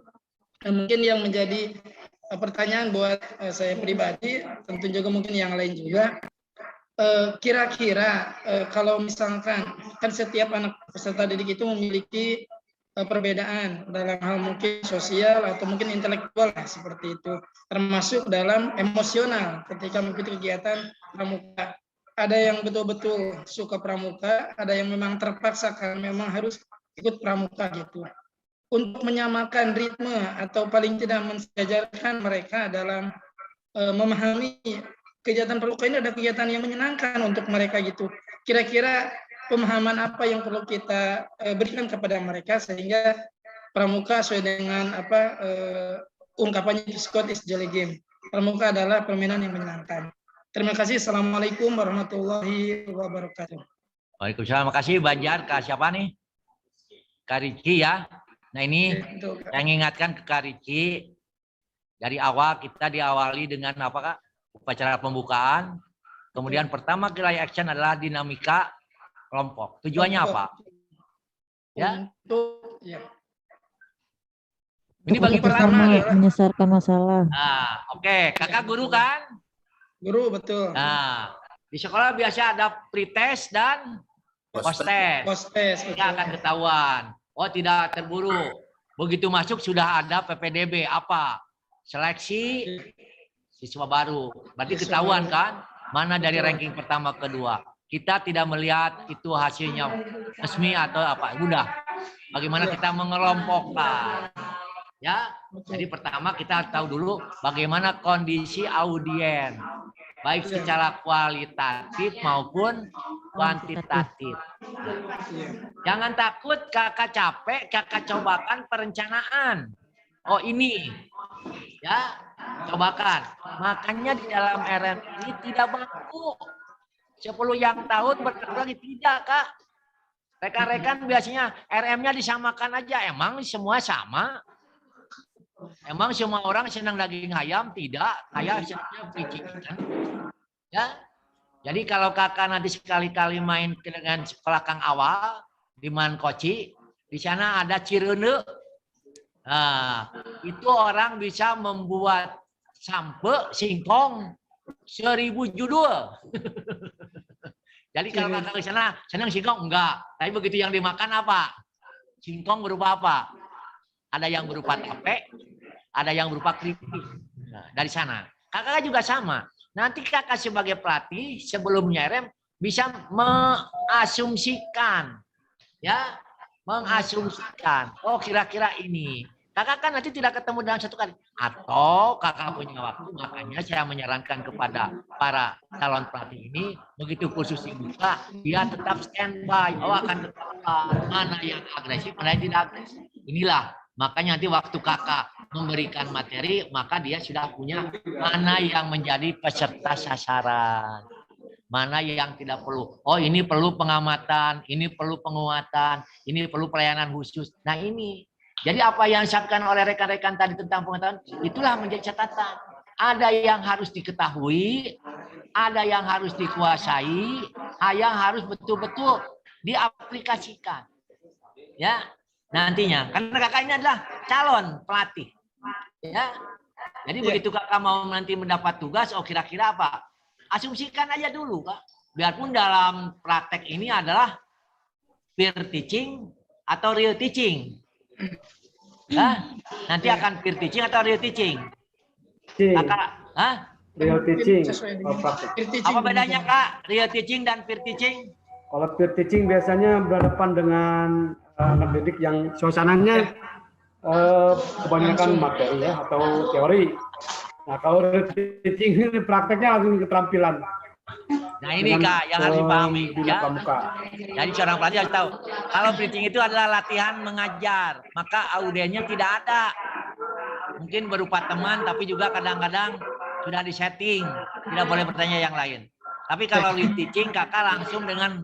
Dan mungkin yang menjadi pertanyaan buat saya pribadi, tentu juga mungkin yang lain juga, kira-kira kalau misalkan kan setiap anak peserta didik itu memiliki perbedaan dalam hal mungkin sosial atau mungkin intelektual lah, seperti itu, termasuk dalam emosional ketika mengikuti kegiatan pramuka. Ada yang betul-betul suka pramuka, ada yang memang terpaksa karena memang harus ikut pramuka gitu. Untuk menyamakan ritme atau paling tidak mensejajarkan mereka dalam memahami kegiatan pramuka ini ada kegiatan yang menyenangkan untuk mereka gitu. Kira-kira pemahaman apa yang perlu kita berikan kepada mereka sehingga pramuka sesuai dengan ungkapannya Scott is Jolly Game. Pramuka adalah permainan yang menyenangkan. Terima kasih. Assalamualaikum warahmatullahi wabarakatuh. Waalaikumsalam. Makasih Banjar. Kak siapa nih? Kak Riki ya. Nah ini saya ingatkan ke Kak Riki. Dari awal kita diawali dengan apa Kak? Upacara pembukaan. Kemudian pertama kali action adalah dinamika kelompok. Tujuannya apa? Ya. Ini bagi pertama menyelesaikan masalah. Nah, oke. Kakak guru kan? Guru, betul. Nah, di sekolah biasa ada pretest dan post-test. Post-test. Ini akan ketahuan. Oh, tidak terburu. Begitu masuk sudah ada PPDB. Apa? Seleksi siswa baru. Berarti ketahuan kan? Mana dari ranking pertama kedua. Kita tidak melihat itu hasilnya resmi atau apa. Udah. Bagaimana kita mengelompokkan. Ya. Jadi pertama kita tahu dulu bagaimana kondisi audien. Baik secara kualitatif maupun kuantitatif. Jangan takut kakak capek, kakak cobakan perencanaan. Oh ini. Ya. Cobakan. Makanya di dalam RM ini tidak baku. 10 yang tahun berlagi tidak Kak. Rekan-rekan biasanya RM-nya disamakan aja. Emang semua sama? Emang semua orang senang daging ayam? Tidak. Kayak senangnya biji ikan. Ya. Jadi kalau kakak nanti sekali-kali main dengan sekolah Kang Awal di Mankoci, di sana ada Cirende. Nah, itu orang bisa membuat sampe singkong 1000 judul. Jadi kalau kakak ke sana senang singkong enggak, tapi begitu yang dimakan apa? Singkong berupa apa? Ada yang berupa tape, ada yang berupa keripik. Nah, dari sana. Kakak juga sama. Nanti kakak sebagai pelatih sebelum nyerem bisa mengasumsikan, ya, mengasumsikan. Oh kira-kira ini. Kakak kan nanti tidak ketemu dalam satu kali. Atau kakak punya waktu, makanya saya menyarankan kepada para calon pelatih ini, begitu kursus dibuka, dia tetap standby. Oh akan ketahuan mana yang agresif, mana yang tidak agresif. Inilah, makanya nanti waktu kakak memberikan materi, maka dia sudah punya mana yang menjadi peserta sasaran. Mana yang tidak perlu. Oh ini perlu pengamatan, ini perlu penguatan, ini perlu pelayanan khusus. Nah ini. Jadi apa yang disampaikan oleh rekan-rekan tadi tentang pengetahuan, itulah menjadi catatan. Ada yang harus diketahui, ada yang harus dikuasai, ada yang harus betul-betul diaplikasikan. Ya, nantinya. Karena kakak ini adalah calon pelatih. Ya, jadi begitu kakak mau nanti mendapat tugas, oh kira-kira apa? Asumsikan aja dulu, Kak. Biarpun dalam praktek ini adalah peer teaching atau real teaching. Nah, nanti akan peer teaching atau real teaching? Kakak, real teaching. Apa bedanya Kak? Real teaching dan peer teaching? Kalau peer teaching biasanya berhadapan dengan anak didik yang suasananya kebanyakan materi ya atau teori. Nah kalau real teaching ini prakteknya langsung keterampilan. Nah ini Kak yang harus dipahami ya. Jadi seorang pelatih harus tahu kalau preaching itu adalah latihan mengajar, maka audiennya tidak ada. Mungkin berupa teman, tapi juga kadang-kadang sudah disetting, tidak boleh bertanya yang lain. Tapi kalau real teaching kakak langsung dengan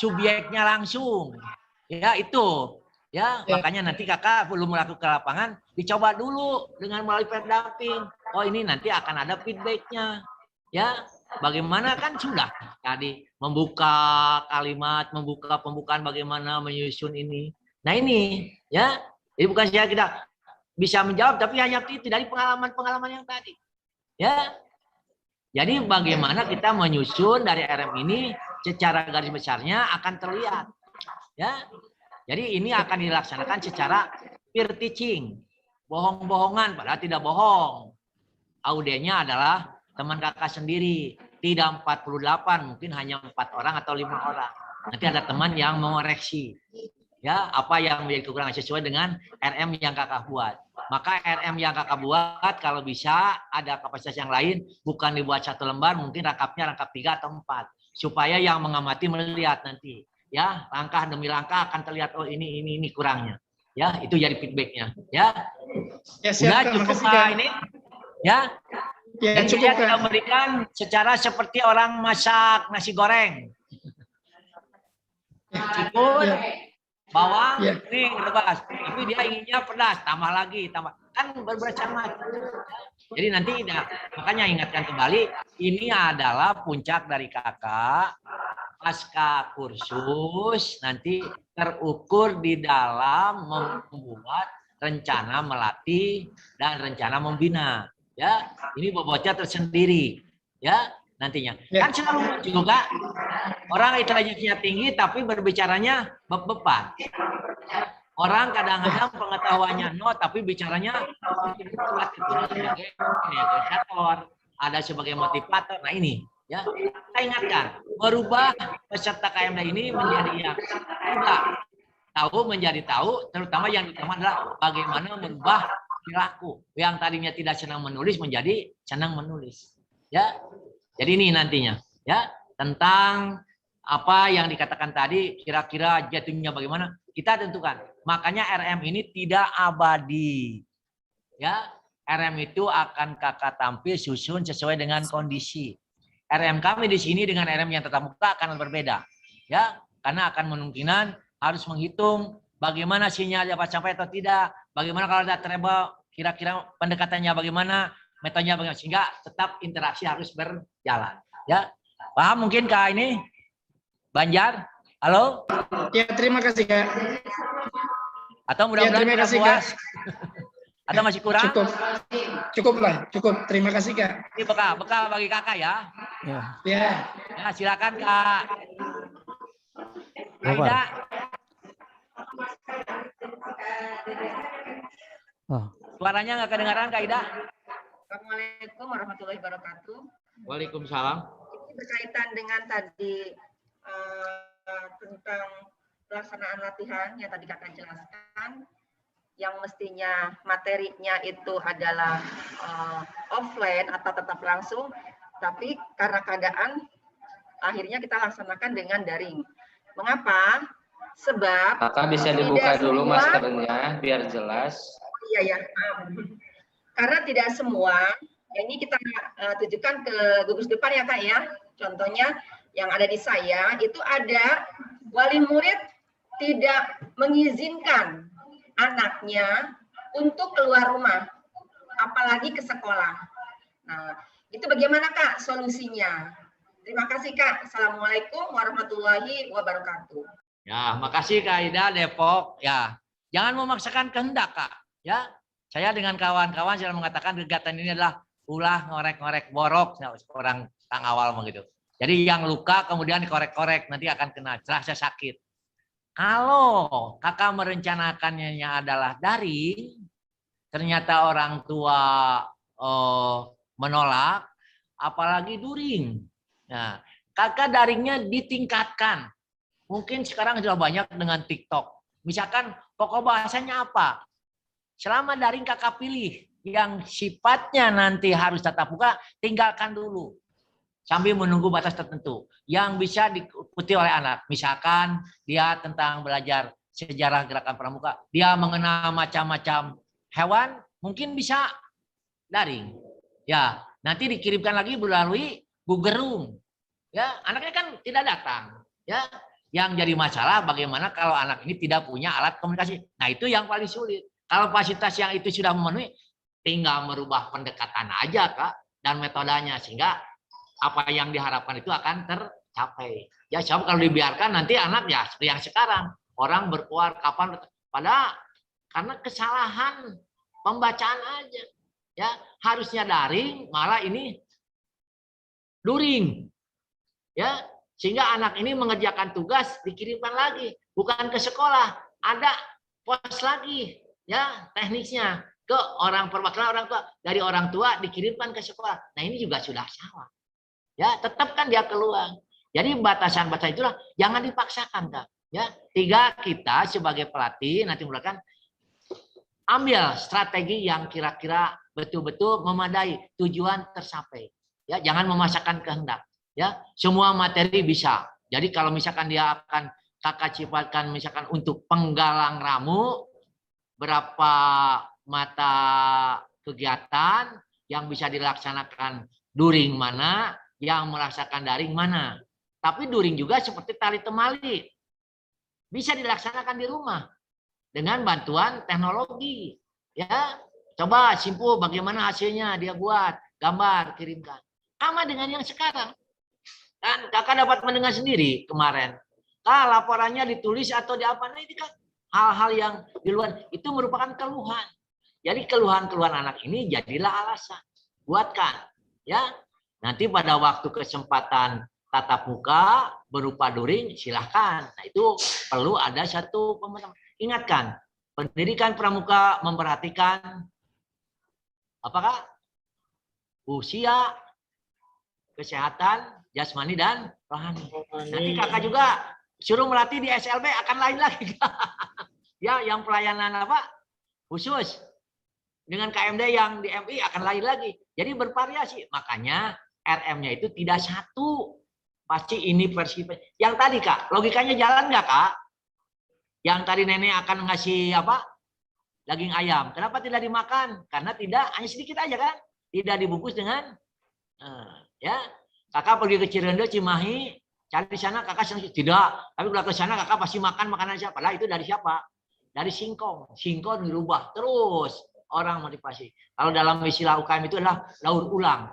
subjeknya langsung, ya itu, ya makanya nanti kakak belum melakukan ke lapangan, dicoba dulu dengan melalui pendamping. Oh ini nanti akan ada feedbacknya, ya. Bagaimana kan sudah tadi membuka kalimat, membuka pembukaan bagaimana menyusun ini. Nah ini ya, jadi bukan saya tidak bisa menjawab, tapi hanya itu dari pengalaman-pengalaman yang tadi. Ya, jadi bagaimana kita menyusun dari RM ini secara garis besarnya akan terlihat. Ya, Jadi ini akan dilaksanakan secara peer teaching. Bohong-bohongan padahal tidak bohong. Audiennya adalah teman kakak sendiri. Tidak 48, mungkin hanya 4 orang atau 5 orang. Nanti ada teman yang mengoreksi. Ya, apa yang menjadi kekurangan sesuai dengan RM yang kakak buat. Maka RM yang kakak buat kalau bisa ada kapasitas yang lain, bukan dibuat 1 lembar, mungkin rangkapnya rangkap 3 atau 4. Supaya yang mengamati melihat nanti. Ya, langkah demi langkah akan terlihat, oh ini kurangnya. Ya, itu jadi feedbacknya. Ya, Ya, siap, udah Kak. cukup Makasih, Kak. ini. Ya, Ya, dan cukup, saya kita Kak. berikan secara seperti orang masak nasi goreng. Cikur, Ya. bawang, Ya. ini rebas. Tapi dia inginnya pedas, tambah lagi, tambah. Kan bermacam-macam. Jadi nanti, makanya ingatkan kembali, ini adalah puncak dari kakak. Pasca kursus, nanti terukur di dalam membuat rencana melatih dan rencana membina. Ya, ini bobotnya tersendiri. Ya, nantinya. Ya. Kan selalu juga orang intelijensinya tinggi tapi berbicaranya beb-beban. Orang kadang-kadang pengetahuannya tapi bicaranya sebagai negosiator, ada sebagai motivator. Nah ini, ya kita ingatkan, merubah peserta KMD ini menjadi yang tidak tahu menjadi tahu, terutama yang utama adalah bagaimana merubah perilaku yang tadinya tidak senang menulis menjadi senang menulis. Ya, jadi ini nantinya, ya tentang apa yang dikatakan tadi, kira-kira jatuhnya bagaimana kita tentukan. Makanya RM ini tidak abadi. Ya, RM itu akan kakak tampil susun sesuai dengan kondisi. RM kami di sini dengan RM yang tatap muka akan berbeda. Ya, karena akan kemungkinan harus menghitung bagaimana sinyal dapat sampai atau tidak. Bagaimana kalau ada treble, kira-kira pendekatannya bagaimana, metodenya bagaimana, sehingga tetap interaksi harus berjalan. Ya, paham mungkin Kak ini? Banjar? Halo? Ya, terima kasih, Kak. Atau Ya, mudah-mudahan terima sudah kasih, Kak. puas? Atau masih kurang? Cukup lah, cukup. Terima kasih, Kak. Ini bekal bagi kakak ya. Ya. Ya, silakan Kak. Aida. Suaranya nggak kedengaran Kak Ida? Assalamualaikum warahmatullahi wabarakatuh. Waalaikumsalam. Ini berkaitan dengan tadi tentang pelaksanaan latihan yang tadi kakak jelaskan, yang mestinya materinya itu adalah offline atau tetap langsung, tapi karena keadaan akhirnya kita laksanakan dengan daring. Mengapa? Sebab Kakak bisa dibuka dulu maskernya biar jelas. Iya ya. Karena tidak semua, ini kita tujukan ke gugus depan ya Kak ya. Contohnya yang ada di saya itu ada wali murid tidak mengizinkan anaknya untuk keluar rumah, apalagi ke sekolah. Nah, itu bagaimana Kak solusinya? Terima kasih Kak. Assalamualaikum warahmatullahi wabarakatuh. Ya, makasih Kak Ida Depok. Ya, jangan memaksakan kehendak Kak. Ya, saya dengan kawan-kawan sudah mengatakan kegiatan ini adalah ulah ngorek-ngorek borok, orang tang awal begitu. Jadi yang luka kemudian dikorek-korek nanti akan kena terasa sakit. Kalau kakak merencanakannya adalah daring, ternyata orang tua menolak, apalagi during. Nah, kakak daringnya ditingkatkan. Mungkin sekarang sudah banyak dengan TikTok. Misalkan pokok bahasanya apa? Selama daring kakak pilih yang sifatnya nanti harus tatap muka, tinggalkan dulu. Sambil menunggu batas tertentu yang bisa diikuti oleh anak. Misalkan dia tentang belajar sejarah gerakan pramuka, dia mengenal macam-macam hewan, mungkin bisa daring. Ya, nanti dikirimkan lagi melalui Google Room. Ya, anaknya kan tidak datang. Ya, yang jadi masalah bagaimana kalau anak ini tidak punya alat komunikasi. Nah, itu yang paling sulit. Kalau fasilitas yang itu sudah memenuhi, tinggal merubah pendekatan aja Kak dan metodenya sehingga apa yang diharapkan itu akan tercapai. Ya, sebab kalau dibiarkan nanti anak ya seperti yang sekarang orang berkuar kapan, padahal karena kesalahan pembacaan aja. Ya, harusnya daring, malah ini luring. Ya, sehingga anak ini mengerjakan tugas dikirimkan lagi, bukan ke sekolah. ada pos lagi ya teknisnya ke orang perwakilan orang tua, dari orang tua dikirimkan ke sekolah. Nah ini juga sudah salah. Ya tetap kan dia keluar. Jadi batasan-batasan itulah jangan dipaksakan Kak. Ya 3 kita sebagai pelatih nanti melakukan ambil strategi yang kira-kira betul-betul memadai, tujuan tercapai. Ya, jangan memaksakan kehendak. Ya, semua materi bisa. Jadi kalau misalkan dia akan kakak sifatkan misalkan untuk penggalang ramu, berapa mata kegiatan yang bisa dilaksanakan during mana, yang melaksanakan daring mana. Tapi during juga seperti tali temali. Bisa dilaksanakan di rumah dengan bantuan teknologi. Ya, coba Simpu bagaimana hasilnya dia buat, gambar kirimkan. Sama dengan yang sekarang. Kan kakak dapat mendengar sendiri kemarin. Laporannya ditulis atau di apa, nah itu kan hal-hal yang di luar itu merupakan keluhan. Jadi keluhan-keluhan anak ini jadilah alasan. Buatkan, ya. Nanti pada waktu kesempatan tatap muka berupa daring silahkan. Nah itu perlu ada satu pemahaman. Ingatkan, pendidikan pramuka memperhatikan apakah usia, kesehatan, jasmani dan rohani. Nanti kakak juga suruh melatih di SLB akan lain lagi. Ya, yang pelayanan apa? Khusus. Dengan KMD yang di MI akan lain lagi. Jadi bervariasi. Makanya RM-nya itu tidak satu. Pasti ini versi. Yang tadi Kak, logikanya jalan nggak Kak? Yang tadi nenek akan ngasih apa? Daging ayam. Kenapa tidak dimakan? Karena tidak, hanya sedikit aja kan? Tidak dibungkus dengan ya. Kakak pergi ke Cirende, Cimahi, cari di sana kakak senang tidak. Tapi kalau ke sana kakak pasti makan makanan siapa? Lah itu dari siapa? Dari singkong. Singkong dirubah terus orang motivasi. Kalau dalam istilah UKM itu adalah daur ulang.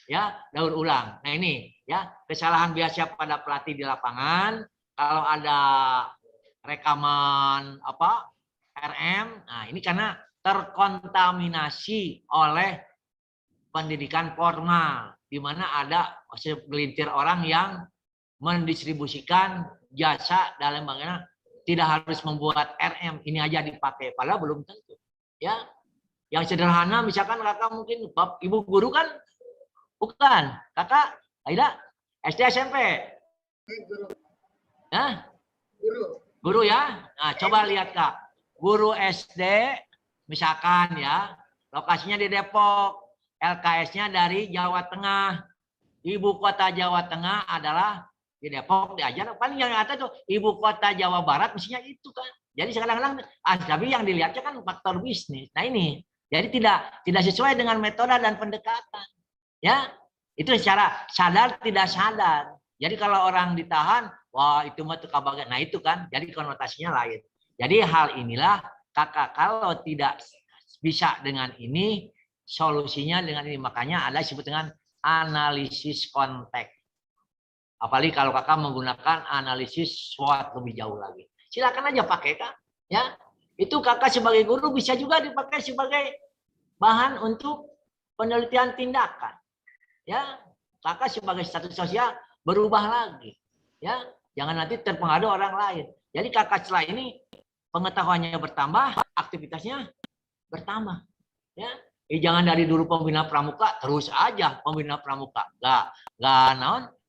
Ya, daur ulang. Nah ini ya kesalahan biasa pada pelatih di lapangan. Kalau ada rekaman apa RM, nah ini karena terkontaminasi oleh pendidikan formal, di mana ada segelintir orang yang mendistribusikan jasa dalam bagaimana tidak harus membuat RM, ini aja dipakai, padahal belum tentu. Ya, yang sederhana misalkan kakak mungkin ibu guru kan, bukan kakak, Aida SD SMP, nah, guru ya, nah coba lihat Kak, guru SD misalkan ya, lokasinya di Depok. LKS-nya dari Jawa Tengah. Ibu kota Jawa Tengah adalah di Depok, diajar. Paling yang ada tuh ibu kota Jawa Barat, mestinya itu kan. Jadi kadang-kadang, tapi yang dilihatnya kan faktor bisnis. Nah ini, jadi tidak sesuai dengan metode dan pendekatan. Ya, itu secara sadar tidak sadar. Jadi kalau orang ditahan, wah itu mah tukang bagian. Nah itu kan, jadi konotasinya lain. Jadi hal inilah kakak kalau tidak bisa dengan ini, solusinya dengan ini. Makanya ada disebut dengan analisis konteks. Apalagi kalau kakak menggunakan analisis SWOT lebih jauh lagi. Silakan aja pakai Kak. Ya, itu kakak sebagai guru bisa juga dipakai sebagai bahan untuk penelitian tindakan. Ya, kakak sebagai status sosial berubah lagi. Ya, jangan nanti terpengaruh orang lain. Jadi kakak setelah ini pengetahuannya bertambah, aktivitasnya bertambah. Ya. Jangan dari dulu pembina pramuka terus aja pembina pramuka, nggak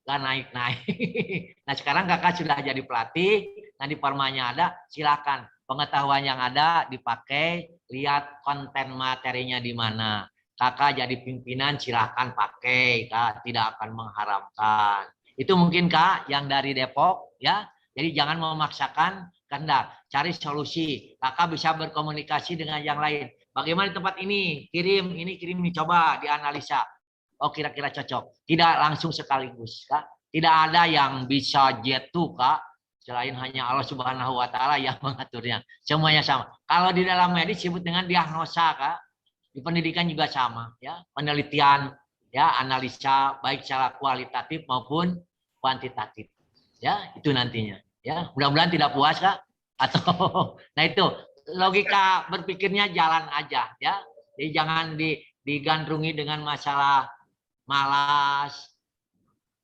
naik. Nah sekarang kakak sudah jadi pelatih, nanti formanya ada, silakan pengetahuan yang ada dipakai, lihat konten materinya di mana. Kakak jadi pimpinan silakan pakai, Kak, tidak akan mengharamkan. Itu mungkin Kak yang dari Depok ya. Jadi jangan memaksakan kehendak, cari solusi. Kakak bisa berkomunikasi dengan yang lain. Bagaimana di tempat ini? Kirim, coba dianalisa. Oh, kira-kira cocok. Tidak langsung sekaligus, Kak. Tidak ada yang bisa jatuh, Kak. Selain hanya Allah Subhanahu wa Ta'ala yang mengaturnya. Semuanya sama. Kalau di dalam medis disebut dengan diagnosa, Kak. Di pendidikan juga sama, ya. Penelitian, ya, analisa baik secara kualitatif maupun kuantitatif. Ya, itu nantinya. Ya, mudah-mudahan tidak puas, Kak. Atau nah itu logika berpikirnya jalan aja ya. Jadi jangan digandrungi dengan masalah malas,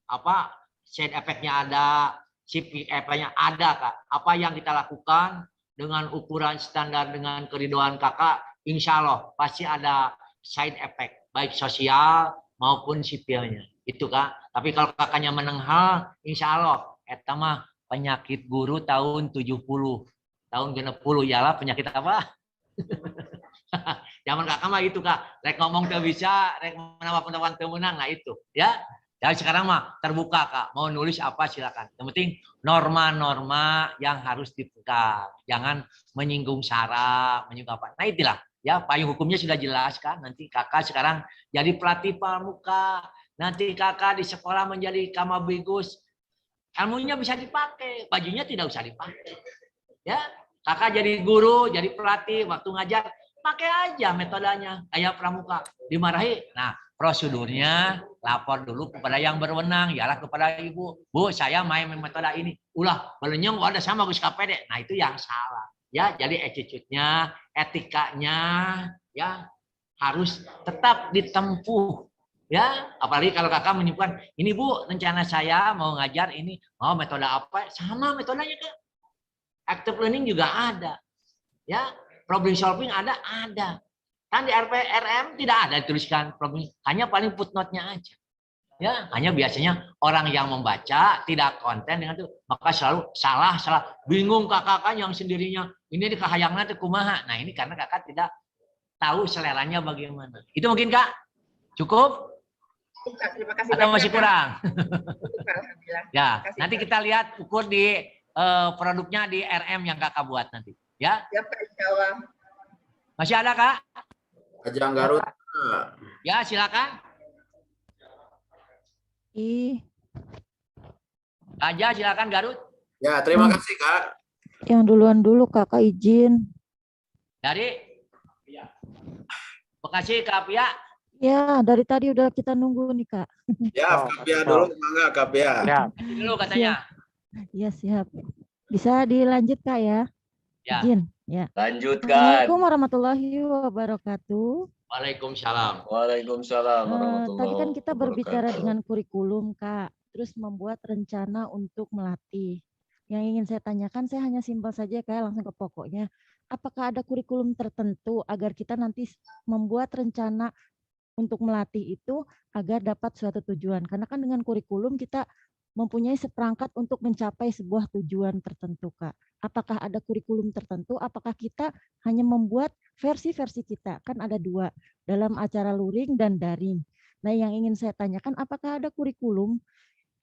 apa side effect-nya ada, CPF-nya ada Kak. Apa yang kita lakukan dengan ukuran standar dengan keridoan Kakak, insya Allah pasti ada side effect baik sosial maupun sipilnya. Itu Kak. Tapi kalau kakaknya menenghal, insya Allah eta mah penyakit guru tahun 70. Tahun 60 ialah penyakit apa? Zaman kakak mah itu Kak. Rek ngomong tuh bisa, rek menambah pengetahuan teu meunang, nah itu ya. Jadi sekarang mah terbuka Kak. Mau nulis apa silakan. Yang penting norma-norma yang harus dipegang. Jangan menyinggung sara, menyinggung apa. Nah itulah ya, payung hukumnya sudah jelas kan. Nanti kakak sekarang jadi pelatih pramuka. Nanti kakak di sekolah menjadi kamabigus. Ilmunya bisa dipakai, bajunya tidak usah dipakai. Ya, kakak jadi guru, jadi pelatih, waktu ngajar pakai aja metodenya kayak pramuka. Dimarahi, nah prosedurnya lapor dulu kepada yang berwenang, ialah kepada ibu. Bu, saya main metode ini. Ulah, balenyong ada sama Gus KPD. Nah, itu yang salah. Ya, jadi attitude-nya, etikanya ya harus tetap ditempuh. Ya, apalagi kalau kakak menyebutkan, ini Bu, rencana saya mau ngajar ini, mau metode apa? Sama metodenya Kak. Active learning juga ada. Ya, problem solving ada. Kan di RPRM tidak ada dituliskan problem, hanya paling footnote-nya aja. Ya, hanya biasanya orang yang membaca tidak konten dengan itu, maka selalu salah, bingung kakak kan yang sendirinya. Ini di kahayangna teh kumaha. Nah, ini karena kakak tidak tahu seleranya bagaimana. Itu mungkin Kak. Cukup? Terima kasih atau masih kurang? Ya, kasih, nanti kita lihat ukur di produknya di RM yang kakak buat nanti. Ya? Ya, Pak, insya Allah. Masih ada Kak? Ajang Garut. Ya, silakan. Aja silakan Garut. Ya, terima kasih Kak. Yang duluan dulu Kakak izin. Dari Bekasi Kak Pia. Ya, dari tadi udah kita nunggu nih Kak. Ya, Kapia dulu, mangga Kapia. Ya. Dulu katanya. Ya, siap. Bisa dilanjut Kak ya? Ya. Izin. Ya. Lanjutkan. Assalamualaikum warahmatullahi wabarakatuh. Waalaikumsalam. Waalaikumsalam warahmatullahi Tadi kan kita berbicara wabarakatuh. dengan kurikulum Kak, terus membuat rencana untuk melatih. Yang ingin saya tanyakan, saya hanya simpel saja Kak, langsung ke pokoknya. Apakah ada kurikulum tertentu agar kita nanti membuat rencana untuk melatih itu agar dapat suatu tujuan? Karena kan dengan kurikulum kita mempunyai seperangkat untuk mencapai sebuah tujuan tertentu Kak. Apakah ada kurikulum tertentu? Apakah kita hanya membuat versi-versi kita? Kan ada dua, dalam acara luring dan daring. Nah, yang ingin saya tanyakan, apakah ada kurikulum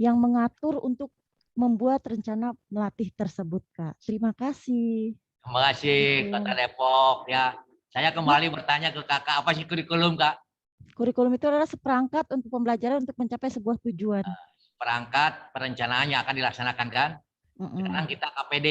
yang mengatur untuk membuat rencana melatih tersebut Kak? Terima kasih. Terima kasih Kota Depok ya. Saya kembali bertanya ke kakak, apa sih kurikulum Kak? Kurikulum itu adalah seperangkat untuk pembelajaran untuk mencapai sebuah tujuan. Perangkat perencanaan yang akan dilaksanakan kan? Sekarang kita KPD.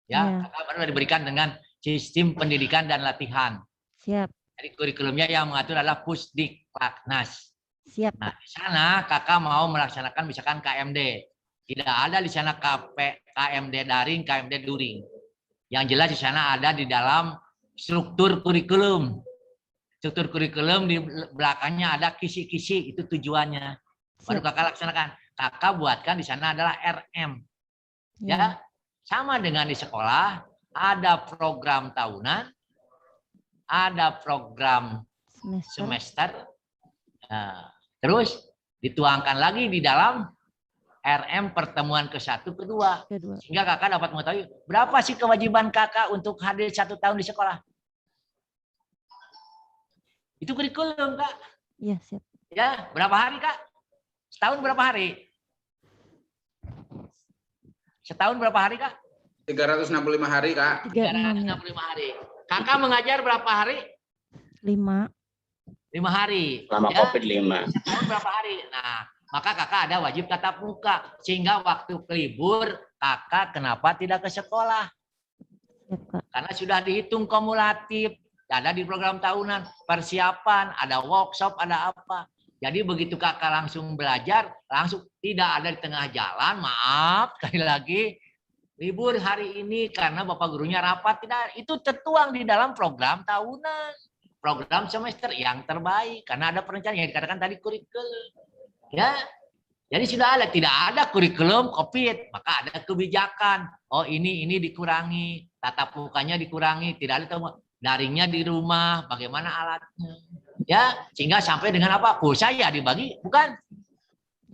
Ya, kakak baru diberikan dengan sistem pendidikan dan latihan. Siap. Jadi kurikulumnya yang mengatur adalah Pusdikplatnas. Siap. Nah, di sana kakak mau melaksanakan misalkan KMD. Tidak ada di sana KMD daring, KMD luring. Yang jelas di sana ada di dalam struktur kurikulum. Struktur kurikulum di belakangnya ada kisi-kisi, itu tujuannya. Baru kakak laksanakan. Kakak buatkan di sana adalah RM. Ya, sama dengan di sekolah, ada program tahunan, ada program semester. Nah, terus dituangkan lagi di dalam RM pertemuan ke-1, ke-2. Sehingga kakak dapat mengetahui berapa sih kewajiban kakak untuk hadir 1 tahun di sekolah. Itu kurikulum Kak. Iya, siap. Ya, berapa hari Kak? Setahun berapa hari? Setahun berapa hari Kak? 365 hari Kak. 365 hari. Kakak mengajar berapa hari? 5 hari. Selama ya? COVID 5. Setahun berapa hari? Nah, maka kakak ada wajib tatap muka. Sehingga waktu libur, kakak kenapa tidak ke sekolah? Karena sudah dihitung kumulatif. Ada di program tahunan, persiapan, ada workshop, ada apa. Jadi begitu kakak langsung belajar, langsung tidak ada di tengah jalan, maaf, sekali lagi, libur hari ini karena Bapak gurunya rapat, tidak. Itu tertuang di dalam program tahunan. Program semester yang terbaik. Karena ada perencanaan yang dikatakan tadi kurikulum. Ya, Jadi sudah ada, tidak ada kurikulum COVID, maka ada kebijakan. Oh ini dikurangi, tatap mukanya dikurangi, tidak ada daringnya di rumah, bagaimana alatnya. Ya, sehingga sampai dengan apa? Pulsa ya dibagi, bukan?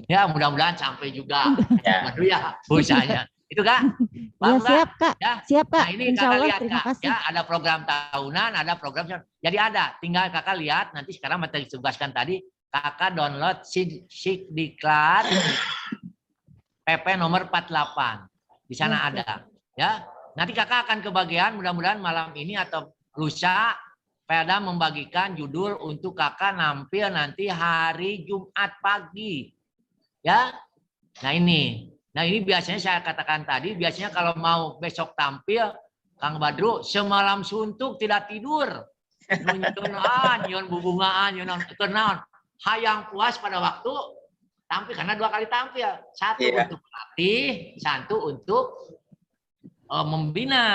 Ya, mudah-mudahan sampai juga. Waduh ya, pulsanya. Itu Kak. Ya, siap Kak. Ya. Siap Kak. Nah ini Insya Kakak Allah, lihat terima Kak. kasih. Ya, ada program tahunan, ada program. Jadi ada, tinggal Kakak lihat. Nanti sekarang materi tugaskan tadi, Kakak download Sikdiklat PP nomor 48. Di sana ada. Ya. Nanti Kakak akan kebagian, mudah-mudahan malam ini atau lusa Pada membagikan judul untuk Kakak nampil nanti hari Jumat pagi. Ya. Nah ini biasanya saya katakan tadi, biasanya kalau mau besok tampil, Kang Badru semalam suntuk tidak tidur. Nyun bubungaan, kenaon. Hayang puas pada waktu tampil karena 2 kali tampil. 1 untuk melatih, 1 untuk membina.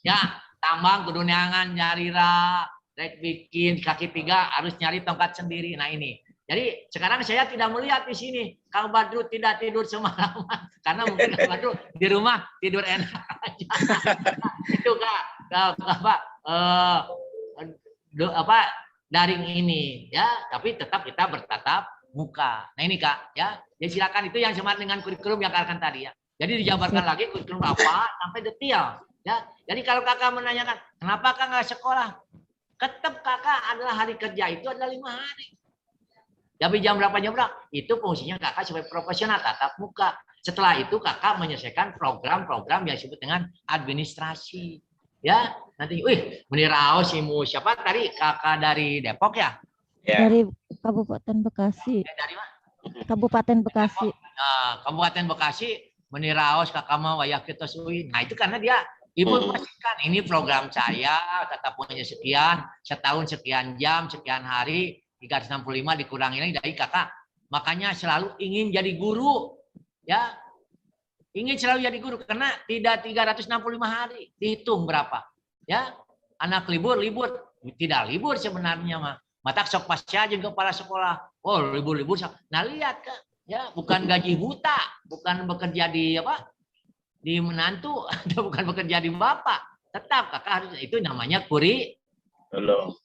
Ya, tambang keduniangan nyarira, rek bikin kaki 3 harus nyari tongkat sendiri. Nah ini. Jadi sekarang saya tidak melihat di sini Kang Badru tidak tidur semalaman karena mungkin Kang Badru di rumah tidur enak aja. Itu Kak, daring ini ya, tapi tetap kita bertatap muka. Nah ini Kak ya. Ya silakan, itu yang sama dengan kurikulum yang Kakak tadi ya. Jadi dijabarkan lagi kurikulum apa sampai detail. Ya, jadi kalau Kakak menanyakan, kenapa Kakak nggak sekolah? Tetap Kakak adalah hari kerja itu adalah 5 hari. Tapi jam berapa? Itu fungsinya Kakak sebagai profesional tatap muka. Setelah itu Kakak menyelesaikan program-program yang disebut dengan administrasi. Ya, nanti, meniraos imu siapa tadi? Kakak dari Depok ya? Dari Kabupaten Bekasi. Dari mana? Kabupaten Bekasi. Nah, Kabupaten Bekasi meniraos Kakak mau wayak kita suwi. Nah itu karena dia Ibu pastikan ini program saya, tetap punya sekian, setahun sekian jam, sekian hari, 365 dikurangi lagi dari Kakak. Makanya selalu ingin jadi guru. Ya. Ingin selalu jadi guru karena tidak 365 hari, dihitung berapa. Ya. Anak libur, tidak libur sebenarnya mah. Matak sok pas aja kepala sekolah. Oh, libur-libur. Nah, lihat Kak, ya, bukan gaji buta, bukan bekerja di di menantu atau bukan bekerja di bapak, tetap Kakak harus, itu namanya kurikulum.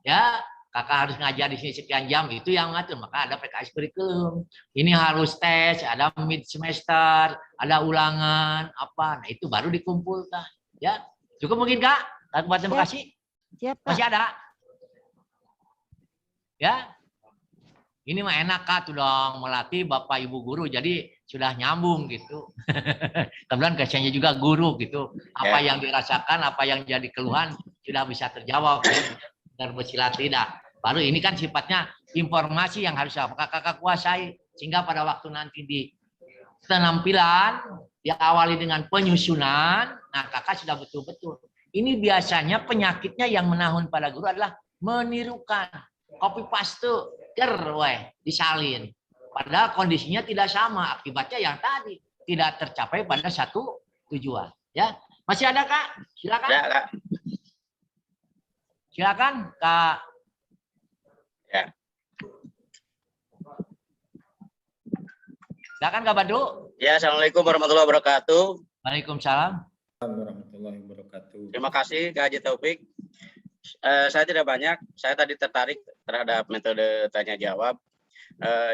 Ya, Kakak harus ngajar di sini sekian jam, itu yang ngatur, maka ada PKS kurikulum. Ini harus tes, ada mid semester, ada ulangan apa, nah itu baru dikumpulkan. Ya, cukup mungkin Kak, Kabupaten Bekasi. Siap, Kak. Masih ada? Ya. Ini mah enak Kak tuh dong, melatih Bapak Ibu guru, jadi sudah nyambung gitu. Kemudian kasihannya juga guru gitu. Apa yang dirasakan, apa yang jadi keluhan sudah bisa terjawab. Terbersilat tidak. Baru ini kan sifatnya informasi yang harus Kakak kuasai. Sehingga pada waktu nanti di penampilan, diawali dengan penyusunan, nah Kakak sudah betul-betul. Ini biasanya penyakitnya yang menahun pada guru adalah menirukan. Copy paste. Disalin. Padahal kondisinya tidak sama. Akibatnya yang tadi tidak tercapai pada satu tujuan. Ya, masih ada Kak? Silakan. Ya, Kak. Silakan Kak. Ya. Silakan Kak Badru. Ya, assalamualaikum warahmatullahi wabarakatuh. Waalaikumsalam. Warahmatullahi wabarakatuh. Terima kasih Kak Haji Taufik. Saya tidak banyak, saya tadi tertarik terhadap metode tanya jawab.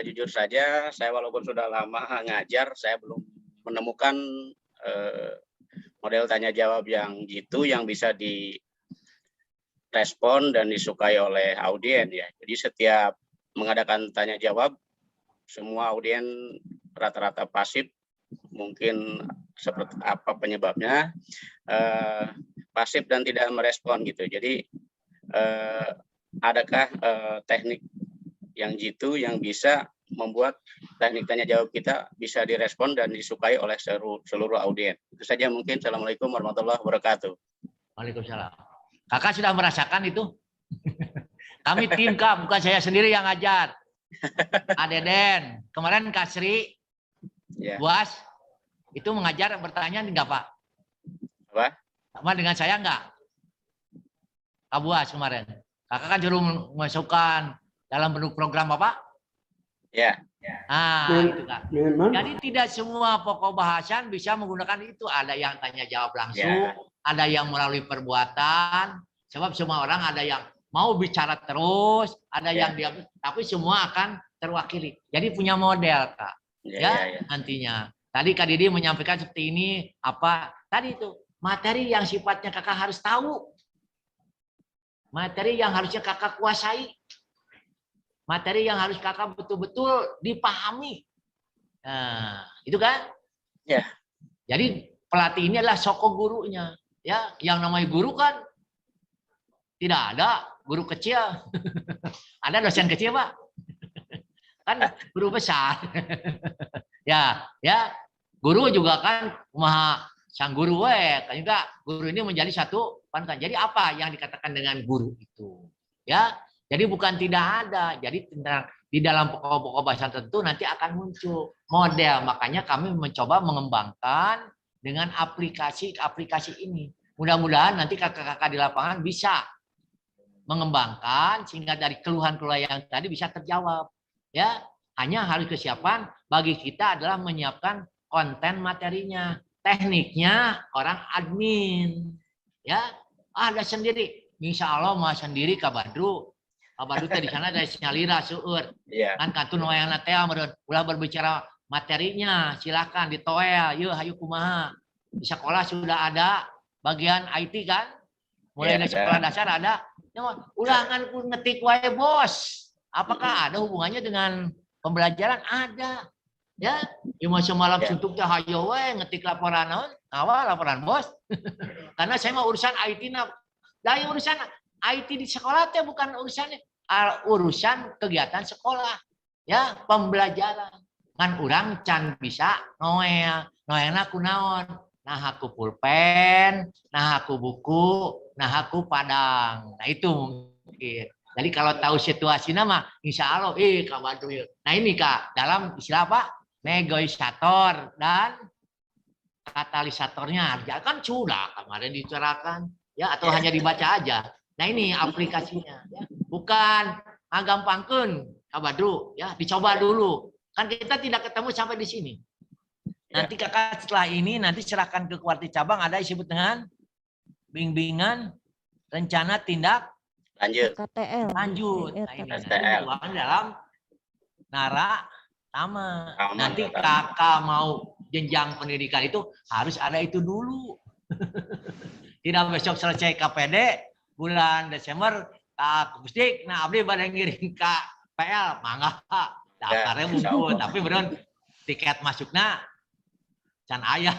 Jujur saja, saya walaupun sudah lama ngajar, saya belum menemukan model tanya jawab yang gitu, yang bisa direspon dan disukai oleh audien ya. Jadi setiap mengadakan tanya jawab, semua audien rata-rata pasif, mungkin seperti apa penyebabnya, pasif dan tidak merespon gitu. Jadi adakah teknik yang jitu yang bisa membuat teknik tanya jawab kita bisa direspon dan disukai oleh seluruh audien? Itu saja mungkin. Assalamualaikum warahmatullahi wabarakatuh. Waalaikumsalam. Kakak sudah merasakan itu? Kami tim Kak, bukan saya sendiri yang ngajar. Adeden, kemarin Kak Sri, Buas, itu mengajar bertanya enggak Pak? Apa? Sama dengan saya enggak? Kak Buas kemarin. Kakak kan juru memasukkan dalam bentuk program apa? Ya. Nah, itu Kak. Jadi tidak semua pokok bahasan bisa menggunakan itu. Ada yang tanya jawab langsung, ada yang melalui perbuatan. Sebab semua orang ada yang mau bicara terus, ada yang diam, tapi semua akan terwakili. Jadi punya model, Kak. Nantinya. Tadi Kak Didi menyampaikan seperti ini, apa tadi itu materi yang sifatnya Kakak harus tahu. Materi yang harusnya Kakak kuasai. Materi yang harus Kakak betul-betul dipahami. Nah, itu kan? Ya. Jadi pelatih ini adalah soko gurunya. Ya, yang namanya guru kan tidak ada guru kecil. Ada dosen kecil, Pak. Kan guru besar. Ya. Guru juga kan maha sang guru kan juga guru ini menjadi satu panutan. Jadi apa yang dikatakan dengan guru itu? Ya. Jadi bukan tidak ada. Jadi di dalam pokok-pokok bahasa tertentu nanti akan muncul model. Makanya kami mencoba mengembangkan dengan aplikasi ini. Mudah-mudahan nanti kakak-kakak di lapangan bisa mengembangkan sehingga dari keluhan-keluhan yang tadi bisa terjawab. Ya, hanya harus kesiapan bagi kita adalah menyiapkan konten materinya. Tekniknya orang admin. Ya, ada sendiri. Insya Allah mau sendiri Kak Badru. Abadu teh di sana ada sinyalira seueur. Kan kantun wayang teh ulah berbicara materinya, silakan ditoel. Yeuh hayu kumaha. Di sekolah sudah ada bagian IT kan? Mulai dari sekolah dasar ada. Ulah ngan ngetik wae bos. Apakah ada hubungannya dengan pembelajaran? Ada. Ya, cuma semalam suntuk teh hayo we ngetik laporan naon? Awal laporan bos. Karena saya mau urusan IT dari urusan IT di sekolah teh bukan urusan kegiatan sekolah, ya pembelajaran. Kan orang can bisa noelna kunaon, nah aku pulpen, nah aku buku, nah aku padang. Nah itu mungkin. Jadi kalau tahu situasinya mah, insya Allah, Kak Badru. Nah ini Kak, dalam istilah apa? Negosiator dan katalisatornya. Ya kan sudah kemarin dibicarakan, ya atau hanya dibaca aja. Nah ini aplikasinya, ya. Bukan gampangkeun Kak Badru, ya dicoba dulu. Kan kita tidak ketemu sampai di sini. Nanti Kakak setelah ini nanti serahkan ke Kuarti cabang ada disebut dengan bimbingan rencana tindak lanjut. KTL. Lanjut. Nah ini nanti dalam nara sama. Nanti Kakak mau jenjang pendidikan itu harus ada itu dulu. Tidak besok selesai KPD bulan Desember Kak Gustik, nah abdi bade ngiring Kak PL, mangga daftarnya mumpul, tapi beneran tiket masuknya can aya.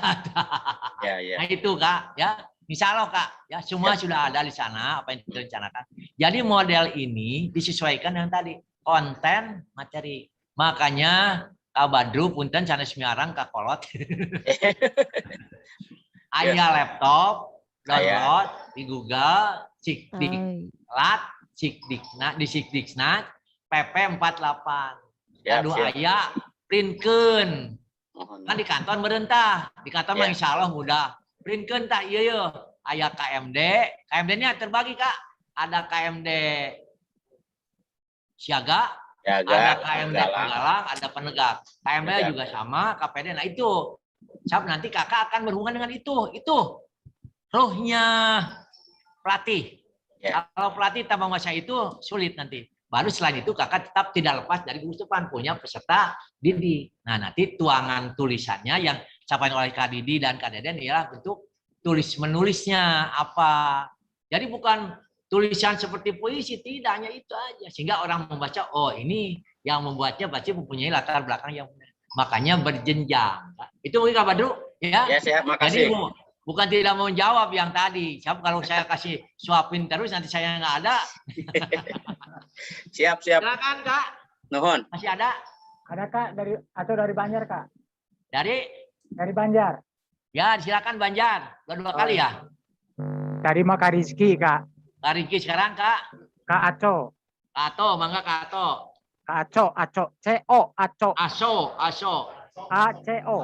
Nah itu Kak, ya insya Allah Kak, ya semua sudah ada di sana apa yang direncanakan. Jadi model ini disesuaikan dengan tadi konten materi. Makanya Kak Badru punten sanes miarang Kak Kolot. Aya laptop download di Google Cikdiklat, di Cikdiknat PP 48. Aduh aya printkeun. Kan di kantor merentah, di kantor mah insya Allah mudah. Printkeun tah ieu aya KMD, KMD-nya terbagi Kak. Ada KMD siaga, ada KMD penggalang, ada penegak. KMD juga sama, KPD. Nah itu, nanti Kakak akan berhubungan dengan itu. Itu rohnya pelatih. Kalau pelatih tanpa masa itu sulit nanti. Baru selain itu Kakak tetap tidak lepas dari gugus depan punya peserta didik. Nah nanti tuangan tulisannya yang disampaikan oleh Kak Didi dan Kak Deden ialah bentuk tulis menulisnya apa. Jadi bukan tulisan seperti puisi, tidak hanya itu aja. Sehingga orang membaca, oh ini yang membuatnya pasti mempunyai latar belakang yang benar. Makanya berjenjang. Itu mungkin Kak Badru. Ya, siap, makasih. Jadi bukan tidak mau jawab yang tadi. Siap, kalau saya kasih suapin terus nanti saya nggak ada. Siap. Silakan Kak. Nuhun. Masih ada? Ada Kak dari Banjar Kak. Dari Banjar. Ya, silakan Banjar. Dua kali ya. Dari Kak Rizky Kak. Kak Rizky sekarang Kak. Kak Aco. Kak Ato, mangga Kak Ato. Kak Aco. CO Aco. Aso. ACO.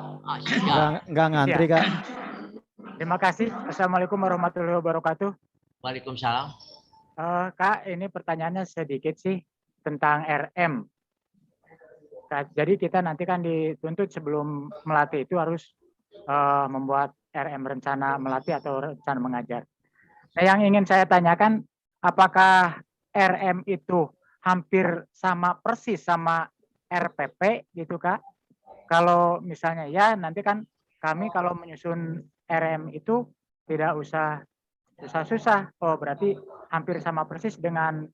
Enggak ngantri Kak. Terima kasih. Assalamualaikum warahmatullahi wabarakatuh. Waalaikumsalam. Kak, ini pertanyaannya sedikit sih tentang RM. Jadi kita nanti kan dituntut sebelum melatih itu harus membuat RM rencana melatih atau rencana mengajar. Nah, yang ingin saya tanyakan, apakah RM itu hampir sama persis sama RPP gitu Kak? Kalau misalnya ya nanti kan kami kalau menyusun RM itu tidak usah susah-susah. Oh berarti hampir sama persis dengan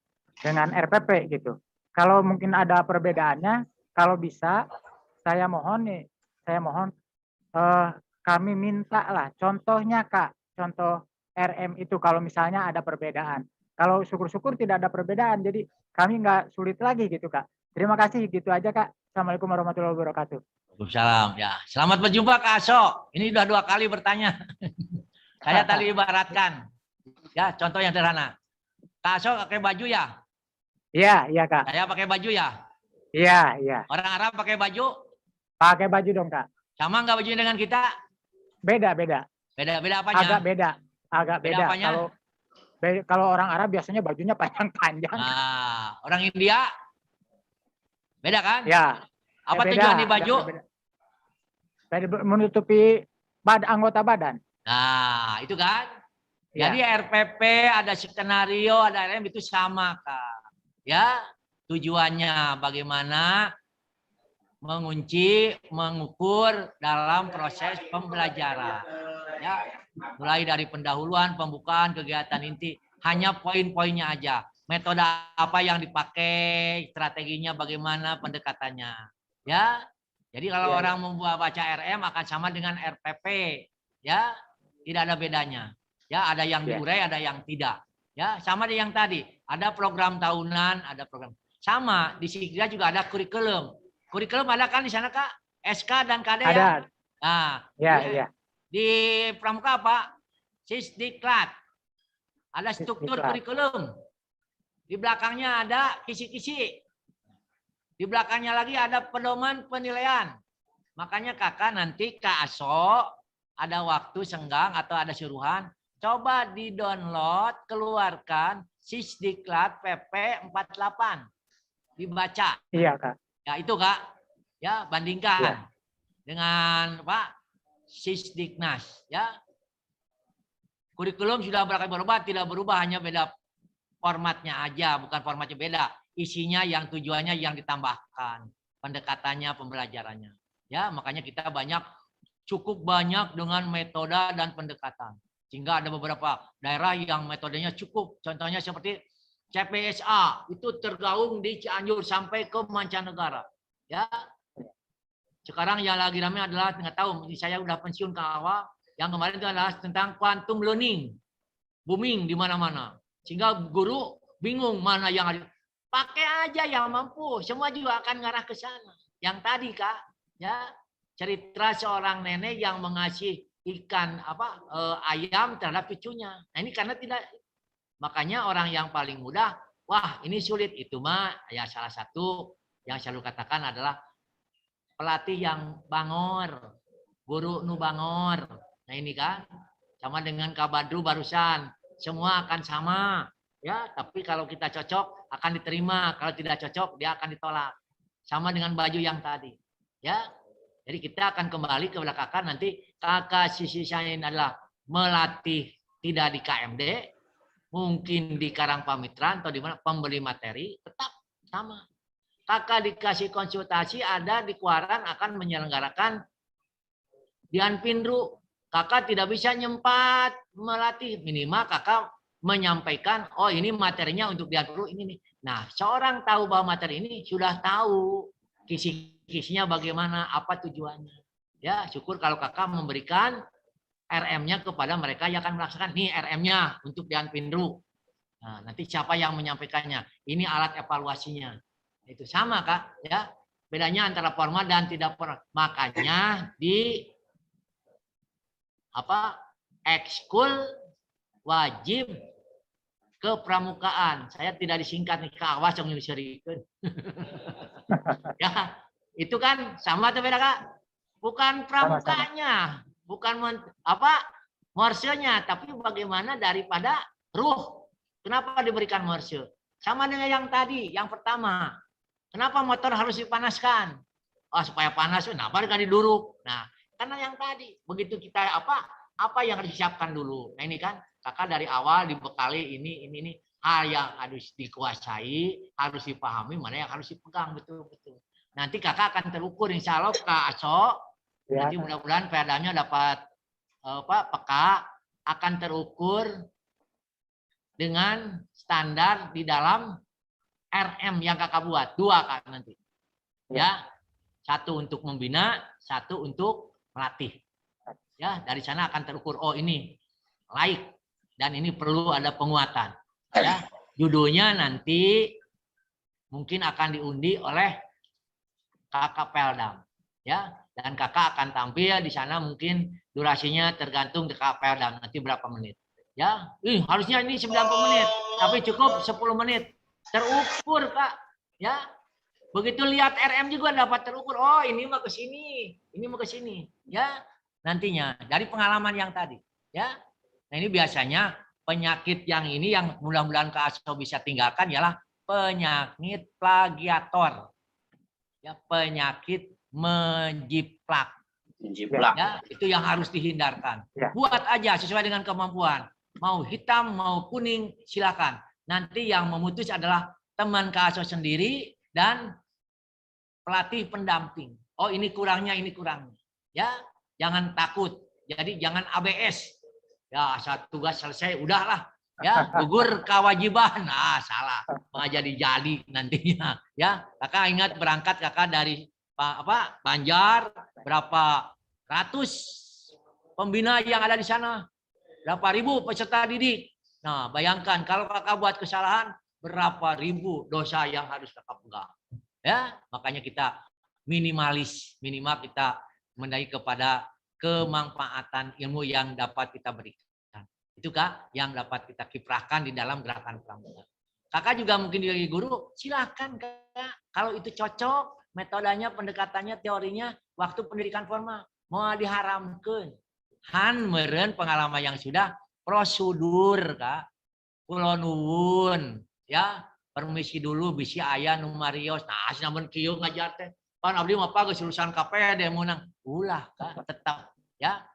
RPP gitu. Kalau mungkin ada perbedaannya, kalau bisa saya mohon kami minta lah contohnya Kak, contoh RM itu kalau misalnya ada perbedaan. Kalau syukur-syukur tidak ada perbedaan, jadi kami nggak sulit lagi gitu Kak. Terima kasih, gitu aja Kak. Assalamualaikum warahmatullahi wabarakatuh. Waalaikumsalam. Ya, selamat berjumpa Kak Aso. Ini udah 2 kali bertanya. Saya tadi ibaratkan, ya contoh yang sederhana. Kak Aso pakai baju ya? Iya Kak. Saya pakai baju ya? Iya. Orang Arab pakai baju? Pakai baju dong Kak. Sama nggak bajunya dengan kita? Beda. Beda apanya? Agak beda. Kalau orang Arab biasanya bajunya panjang-panjang. Nah, orang India? Beda kan? Ya. Apa tujuan di baju? Menutupi anggota badan. Nah, itu kan? Ya. Jadi RPP, ada skenario, ada RM itu sama, Kak. Ya, tujuannya bagaimana mengunci, mengukur dalam proses pembelajaran. Ya, mulai dari pendahuluan, pembukaan, kegiatan inti, hanya poin-poinnya aja. Metode apa yang dipakai, strateginya bagaimana, pendekatannya. Ya, jadi kalau orang membuat baca RM akan sama dengan RPP. Ya, tidak ada bedanya. Ya, ada yang diurai, ada yang tidak. Ya, sama dengan yang tadi. Ada program tahunan, ada program. Sama, di Sikra juga ada kurikulum. Kurikulum ada kan di sana Kak? SK dan KD ada. Ya? Nah, ya. Di Pramuka apa? Sisdiklat. Ada struktur kurikulum. Di belakangnya ada kisi-kisi. Di belakangnya lagi ada pedoman penilaian. Makanya Kakak nanti Kak Aso ada waktu senggang atau ada suruhan, coba di-download, keluarkan Sisdiklat PP 48. Dibaca. Iya, Kak. Ya, itu Kak. Ya, bandingkan dengan Pak Sisdiknas, ya. Kurikulum sudah berubah, tidak berubah, hanya beda formatnya aja, bukan formatnya beda. Isinya yang tujuannya yang ditambahkan, pendekatannya, pembelajarannya. Ya, makanya kita cukup banyak dengan metode dan pendekatan. Sehingga ada beberapa daerah yang metodenya cukup. Contohnya seperti CPSA, itu tergaung di Cianjur sampai ke mancanegara. Ya. Sekarang yang lagi ramai adalah, nggak tahu, saya udah pensiun ke awal, yang kemarin itu adalah tentang quantum learning. Booming di mana-mana. Sehingga guru bingung mana yang ada. Pakai aja yang mampu, semua juga akan ngarah ke sana. Yang tadi Kak, ya, cerita seorang nenek yang mengasih ikan ayam terhadap cucunya. Nah, ini karena tidak, makanya orang yang paling mudah, wah ini sulit, itu mah ya salah satu yang selalu katakan adalah pelatih yang bangor, guru nu bangor. Nah ini kan sama dengan Kak Badru barusan, semua akan sama, ya. Tapi kalau kita cocok akan diterima, kalau tidak cocok dia akan ditolak. Sama dengan baju yang tadi, ya. Jadi kita akan kembali ke belakang nanti. Kakak sisi saya ini adalah melatih tidak di KMD, mungkin di Karangpamitran atau di mana pembeli materi, tetap sama. Kakak dikasih konsultasi, ada di Kuaran akan menyelenggarakan Dian Pinru. Kakak tidak bisa nyempat melatih, minimal kakak menyampaikan, oh ini materinya untuk Dian Pinru ini nih. Nah, seorang tahu bahwa materi ini sudah tahu kisi-kisinya bagaimana, apa tujuannya. Ya, syukur kalau kakak memberikan RM-nya kepada mereka yang akan melaksanakan. Nih RM-nya untuk Dian Pinru. Nah, nanti siapa yang menyampaikannya? Ini alat evaluasinya. Itu sama Kak, ya. Bedanya antara formal dan tidak formal. Makanya di ekskul wajib kepramukaan. Saya tidak disingkat nih Kak, awas yang nyusirikan. Ya, itu kan sama atau beda Kak? Bukan pramukanya, bukan morsenya, tapi bagaimana daripada ruh. Kenapa diberikan morse? Sama dengan yang tadi, yang pertama. Kenapa motor harus dipanaskan? Oh, supaya panas, kenapa kan diduruk? Nah, karena yang tadi, begitu kita apa yang harus disiapkan dulu. Nah, ini kan kakak dari awal dibekali ini hal yang harus dikuasai, harus dipahami, mana yang harus dipegang betul-betul. Nanti kakak akan terukur, insya Allah Kak Aso, nanti mudah-mudahan perdanya dapat peka, akan terukur dengan standar di dalam RM yang kakak buat, 2 Kak nanti. Ya, 1 untuk membina, 1 untuk melatih. Ya, dari sana akan terukur, oh ini laik dan ini perlu ada penguatan. Ya, judulnya nanti mungkin akan diundi oleh kakak Peldam. Ya, dan kakak akan tampil di sana, mungkin durasinya tergantung di kakak Peldam nanti berapa menit. Ya, harusnya ini 90 menit, tapi cukup 10 menit. Terukur Kak. Ya, begitu lihat RM juga dapat terukur. Oh, ini mah ke sini, ini mau ke sini. Ya, nantinya dari pengalaman yang tadi. Ya, nah ini biasanya penyakit yang ini yang mudah-mudahan Kak Aso bisa tinggalkan ialah penyakit plagiator. Ya, penyakit menjiplak. Ya, itu yang harus dihindarkan. Buat aja sesuai dengan kemampuan. Mau hitam, mau kuning, silakan. Nanti yang memutus adalah teman Kak Aso sendiri dan pelatih pendamping. Oh, ini kurangnya, ini kurangnya. Ya, jangan takut. Jadi jangan ABS. Ya, saat tugas selesai udahlah. Ya, gugur kewajiban. Nah, salah. Nggak jadi nantinya. Ya, kakak ingat berangkat kakak dari Banjar, berapa ratus pembina yang ada di sana, berapa ribu peserta didik. Nah, bayangkan kalau kakak buat kesalahan, berapa ribu dosa yang harus kakak pegang. Ya, makanya kita minimal kita mendai kepada kemanfaatan ilmu yang dapat kita berikan. Itu Kak, yang dapat kita kiprahkan di dalam gerakan pramuka. Kakak juga mungkin jadi guru, silakan Kak. Kalau itu cocok, metodenya, pendekatannya, teorinya, waktu pendidikan formal, mau diharamkan. Han meren pengalaman yang sudah prosedur Kak. Kula nuwun ya, permisi dulu bisi aya nu marios. Nah, namun kieu ngajar teh. Pan abdi mah geus lulusan KPD menang. Ulah Kak, tetap ya.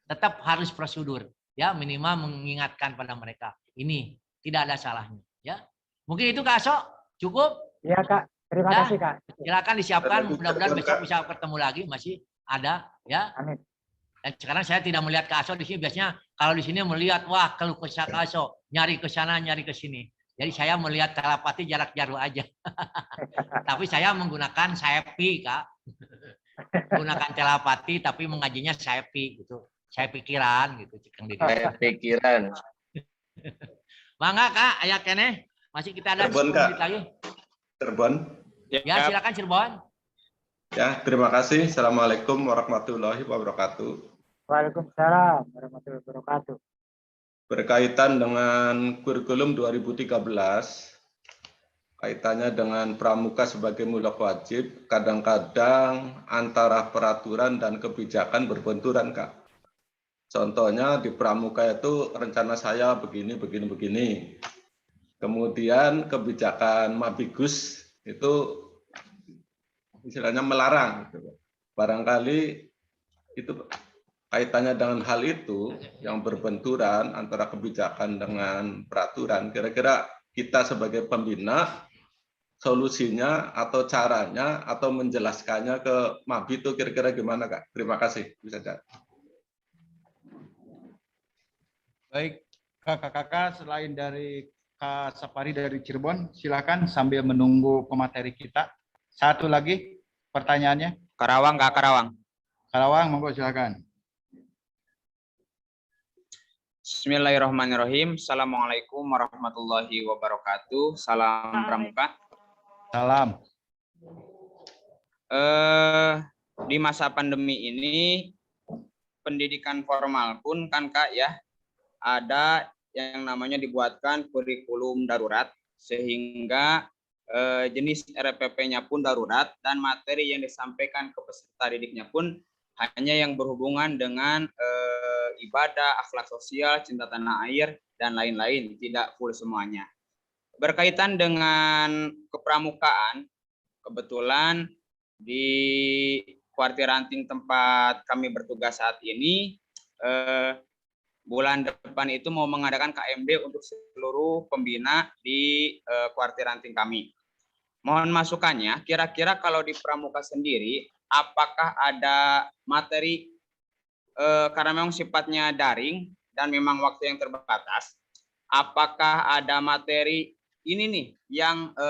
Tetap harus prosedur ya, minimal mengingatkan pada mereka. Ini tidak ada salahnya ya. Mungkin itu Kak Aso, cukup? Iya Kak, terima kasih Kak. Silakan disiapkan, mudah-mudahan besok bisa ketemu lagi, masih ada ya. Amin. Dan sekarang saya tidak melihat Kak Aso di sini. Biasanya kalau di sini melihat, wah keluh kesah Kak Aso, nyari ke sana, nyari ke sini. Jadi saya melihat telepati jarak jauh aja. Tapi saya menggunakan sepi Kak. Menggunakan telepati tapi mengajinya sepi gitu. Saya pikiran gitu. Saya pikiran. Mangga Kak, aya keneh. Masih kita ada 10 menit lagi. Cirebon. Ya, silakan Cirebon. Ya, terima kasih. Assalamualaikum warahmatullahi wabarakatuh. Waalaikumsalam warahmatullahi wabarakatuh. Berkaitan dengan kurikulum 2013, kaitannya dengan pramuka sebagai mulak wajib, kadang-kadang antara peraturan dan kebijakan berbenturan, Kak. Contohnya di pramuka itu rencana saya begini. Kemudian kebijakan Mabigus itu istilahnya melarang. Barangkali itu kaitannya dengan hal itu yang berbenturan antara kebijakan dengan peraturan. Kira-kira kita sebagai pembina solusinya atau caranya atau menjelaskannya ke Mabi itu kira-kira gimana Kak? Terima kasih. Bisa Kak. Baik, kakak-kakak selain dari Kak Sapari dari Cirebon, silakan sambil menunggu pemateri kita. Satu lagi pertanyaannya. Karawang, Kak, Karawang. Karawang, monggo silakan. Bismillahirrahmanirrahim. Assalamualaikum warahmatullahi wabarakatuh. Salam pramuka. Salam. Di masa pandemi ini, pendidikan formal pun kan Kak ya, ada yang namanya dibuatkan kurikulum darurat, sehingga jenis RPP-nya pun darurat dan materi yang disampaikan ke peserta didiknya pun hanya yang berhubungan dengan ibadah, akhlak sosial, cinta tanah air, dan lain-lain, tidak full semuanya. Berkaitan dengan kepramukaan, kebetulan di kuartir ranting tempat kami bertugas saat ini bulan depan itu mau mengadakan KMD untuk seluruh pembina di kuartir ranting kami. Mohon masukannya, kira-kira kalau di Pramuka sendiri, apakah ada materi, karena memang sifatnya daring dan memang waktu yang terbatas, apakah ada materi ini nih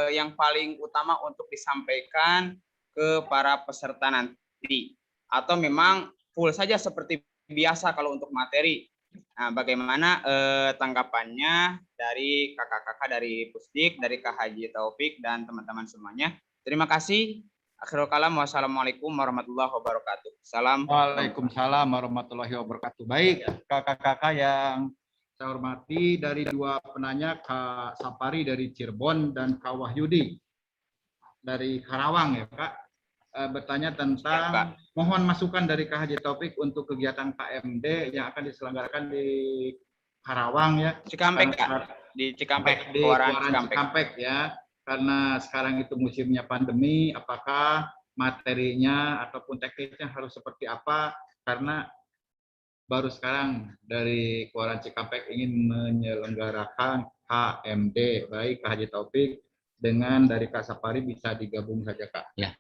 yang paling utama untuk disampaikan ke para peserta nanti? Atau memang full saja seperti biasa kalau untuk materi? Nah, bagaimana tanggapannya dari kakak-kakak dari Pusdik, dari Kak Haji Taufik dan teman-teman semuanya. Terima kasih. Akhirul kalam, wassalamualaikum warahmatullahi wabarakatuh. Salam. Waalaikumsalam warahmatullahi wabarakatuh. Baik, kakak-kakak yang saya hormati, dari dua penanya, Kak Sapari dari Cirebon dan Kak Wahyudi dari Karawang ya Kak, bertanya tentang mohon masukan dari Kak Haji Taufik untuk kegiatan KMD yang akan diselenggarakan di Karawang ya. Cikampek Kak, di Cikampek, di Keluaran Cikampek ya. Karena sekarang itu musimnya pandemi, apakah materinya ataupun teknisnya harus seperti apa? Karena baru sekarang dari Keluaran Cikampek ingin menyelenggarakan KMD, baik Kak Haji Taufik dengan dari Kak Sapari bisa digabung saja Kak. Ya.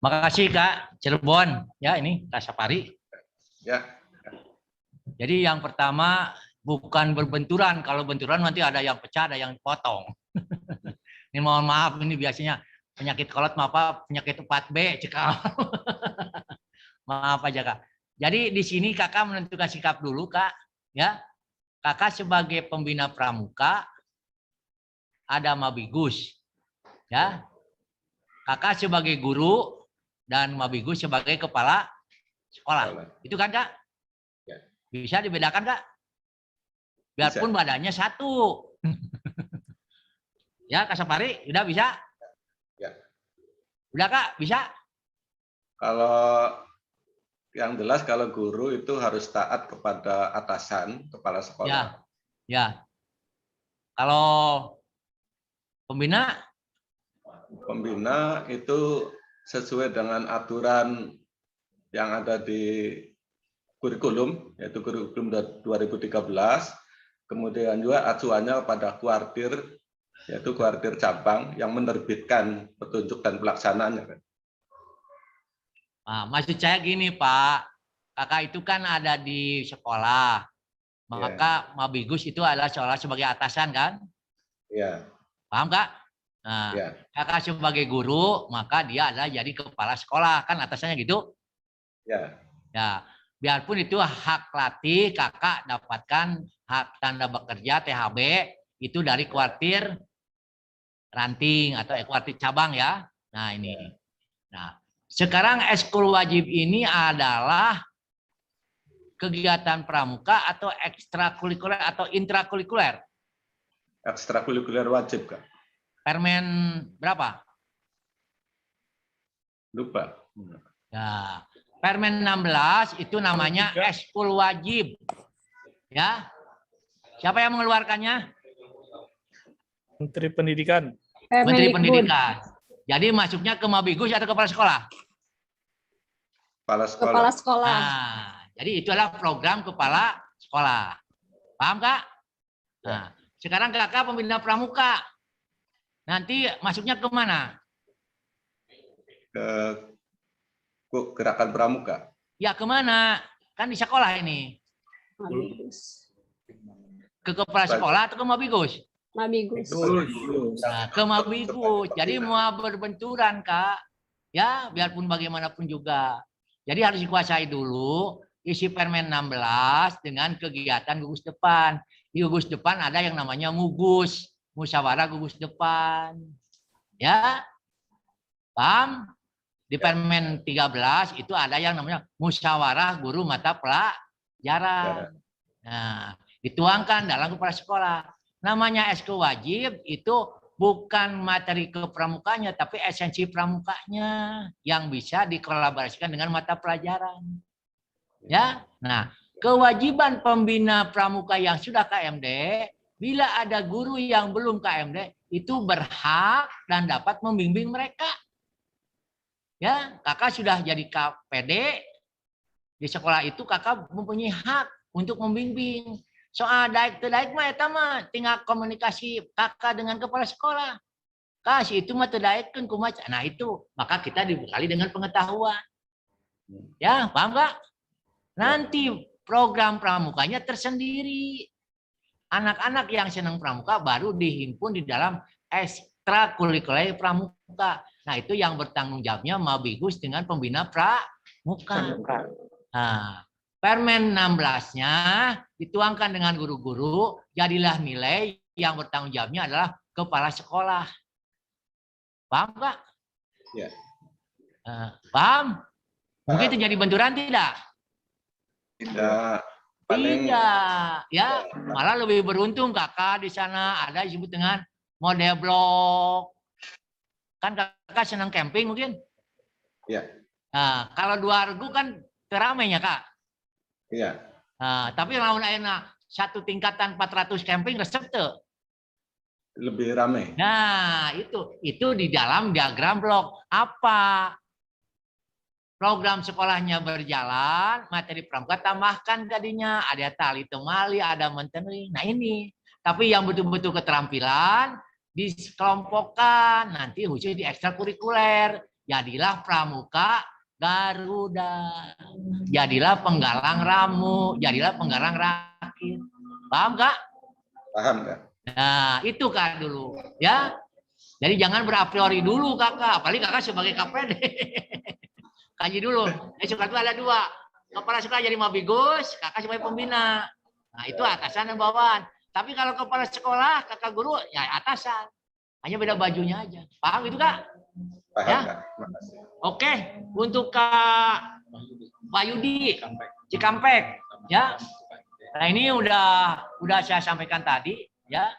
Makasih Kak Cirebon ya, ini Kak Sapari. Ya. Jadi yang pertama bukan berbenturan, kalau benturan nanti ada yang pecah, ada yang potong. Ini mohon maaf, ini biasanya penyakit kolot, maaf penyakit 4B cekal. Maaf aja Kak. Jadi di sini Kakak menentukan sikap dulu Kak, ya. Kakak sebagai pembina pramuka ada Mabigus, ya. Kakak sebagai guru dan Mabigus sebagai kepala sekolah. Itu kan Kak? Bisa dibedakan Kak? Biarpun badannya satu. Ya Kak Sapari, udah bisa? Ya. Udah Kak, bisa? Kalau yang jelas kalau guru itu harus taat kepada atasan, kepala sekolah. Ya. Ya. Kalau pembina? Pembina itu sesuai dengan aturan yang ada di kurikulum, yaitu kurikulum 2013, kemudian juga acuannya pada kuartir, yaitu kuartir cabang yang menerbitkan petunjuk dan pelaksanaannya. Nah, maksud saya gini Pak, Kakak itu kan ada di sekolah, maka Mabigus itu adalah seolah sebagai atasan kan? Iya. Paham Kak? Nah, Kakak sebagai guru, maka dia adalah jadi kepala sekolah, kan atasannya gitu? Ya. Ya, biarpun itu hak latih, Kakak dapatkan hak tanda bekerja THB itu dari kuartir ranting atau kuartir cabang ya. Nah ini. Nah, sekarang ekskul wajib ini adalah kegiatan pramuka atau ekstrakurikuler atau intrakurikuler? Ekstrakurikuler wajib Kak. Permen berapa? Lupa. Ya, Permen 16 itu namanya ekskul wajib. Ya. Siapa yang mengeluarkannya? Menteri Pendidikan. Menteri Pendidikan. Jadi masuknya ke Mabigus atau kepala sekolah? Kepala sekolah. Kepala sekolah. Nah, jadi itu adalah program kepala sekolah. Paham Kak? Nah, sekarang Kakak pembina pramuka. Nanti masuknya ke mana? Ke gerakan pramuka. Ya kemana? Kan di sekolah ini. Ke kepala sekolah atau ke Mabigus? Mabigus. Nah, ke Mabigus. Jadi mau berbenturan Kak. Ya biarpun bagaimanapun juga. Jadi harus dikuasai dulu isi Permen 16 dengan kegiatan gugus depan. Di gugus depan ada yang namanya MUGUS. Musyawarah gugus depan. Ya. Paham? Di Permen 13 itu ada yang namanya musyawarah guru mata pelajaran. Nah, dituangkan dalam kepala sekolah. Namanya ekskul wajib itu bukan materi kepramukanya, tapi esensi pramukanya yang bisa dikolaborasikan dengan mata pelajaran. Ya. Nah, kewajiban pembina pramuka yang sudah KMD, bila ada guru yang belum KMD, itu berhak dan dapat membimbing mereka. Ya, kakak sudah jadi KPD di sekolah itu, kakak mempunyai hak untuk membimbing. Soal daik mah eta mah tinggal komunikasi kakak dengan kepala sekolah. Kasih itu mah terdaikkan kumaha. Nah itu, maka kita dibekali dengan pengetahuan. Ya, paham nggak? Nanti program pramukanya tersendiri. Anak-anak yang senang pramuka baru dihimpun di dalam ekstrakurikuler pramuka. Nah, itu yang bertanggung jawabnya Mabigus dengan pembina pramuka. Nah, Permen 16-nya dituangkan dengan guru-guru, jadilah nilai yang bertanggung jawabnya adalah kepala sekolah. Paham nggak? Ya. Paham? Mungkin terjadi benturan tidak? Tidak. Paling... Tidak, ya. Malah lebih beruntung kakak di sana ada disebut dengan model blok. Kan kakak senang camping mungkin? Ya. Nah, kalau dua regu kan teramainya kak. Iya. Nah, tapi lawan enak satu tingkatan 400 camping resep tuh. Lebih ramai. Nah, itu di dalam diagram blok. Apa? Program sekolahnya berjalan, materi pramuka tambahkan tadinya, ada tali temali, ada menteri. Nah ini, tapi yang betul-betul keterampilan dikelompokkan, nanti khusus di ekstrakurikuler. Jadilah pramuka Garuda, jadilah penggalang ramu, jadilah penggalang rakit. Paham Kak? Paham Kak. Nah itu Kak dulu, ya. Jadi jangan berapriori dulu kakak, apalagi kakak sebagai KPD. Kaji dulu. Sekolah itu ada dua. Kepala sekolah jadi Mabigus, kakak sebagai pembina. Nah itu atasan dan bawahan. Tapi kalau kepala sekolah, kakak guru, ya atasan. Hanya beda bajunya aja. Paham itu kak? Paham Ya? Kak. Oke. Untuk Kak Bayudi, Cikampek. Ya. Nah ini udah saya sampaikan tadi. Ya.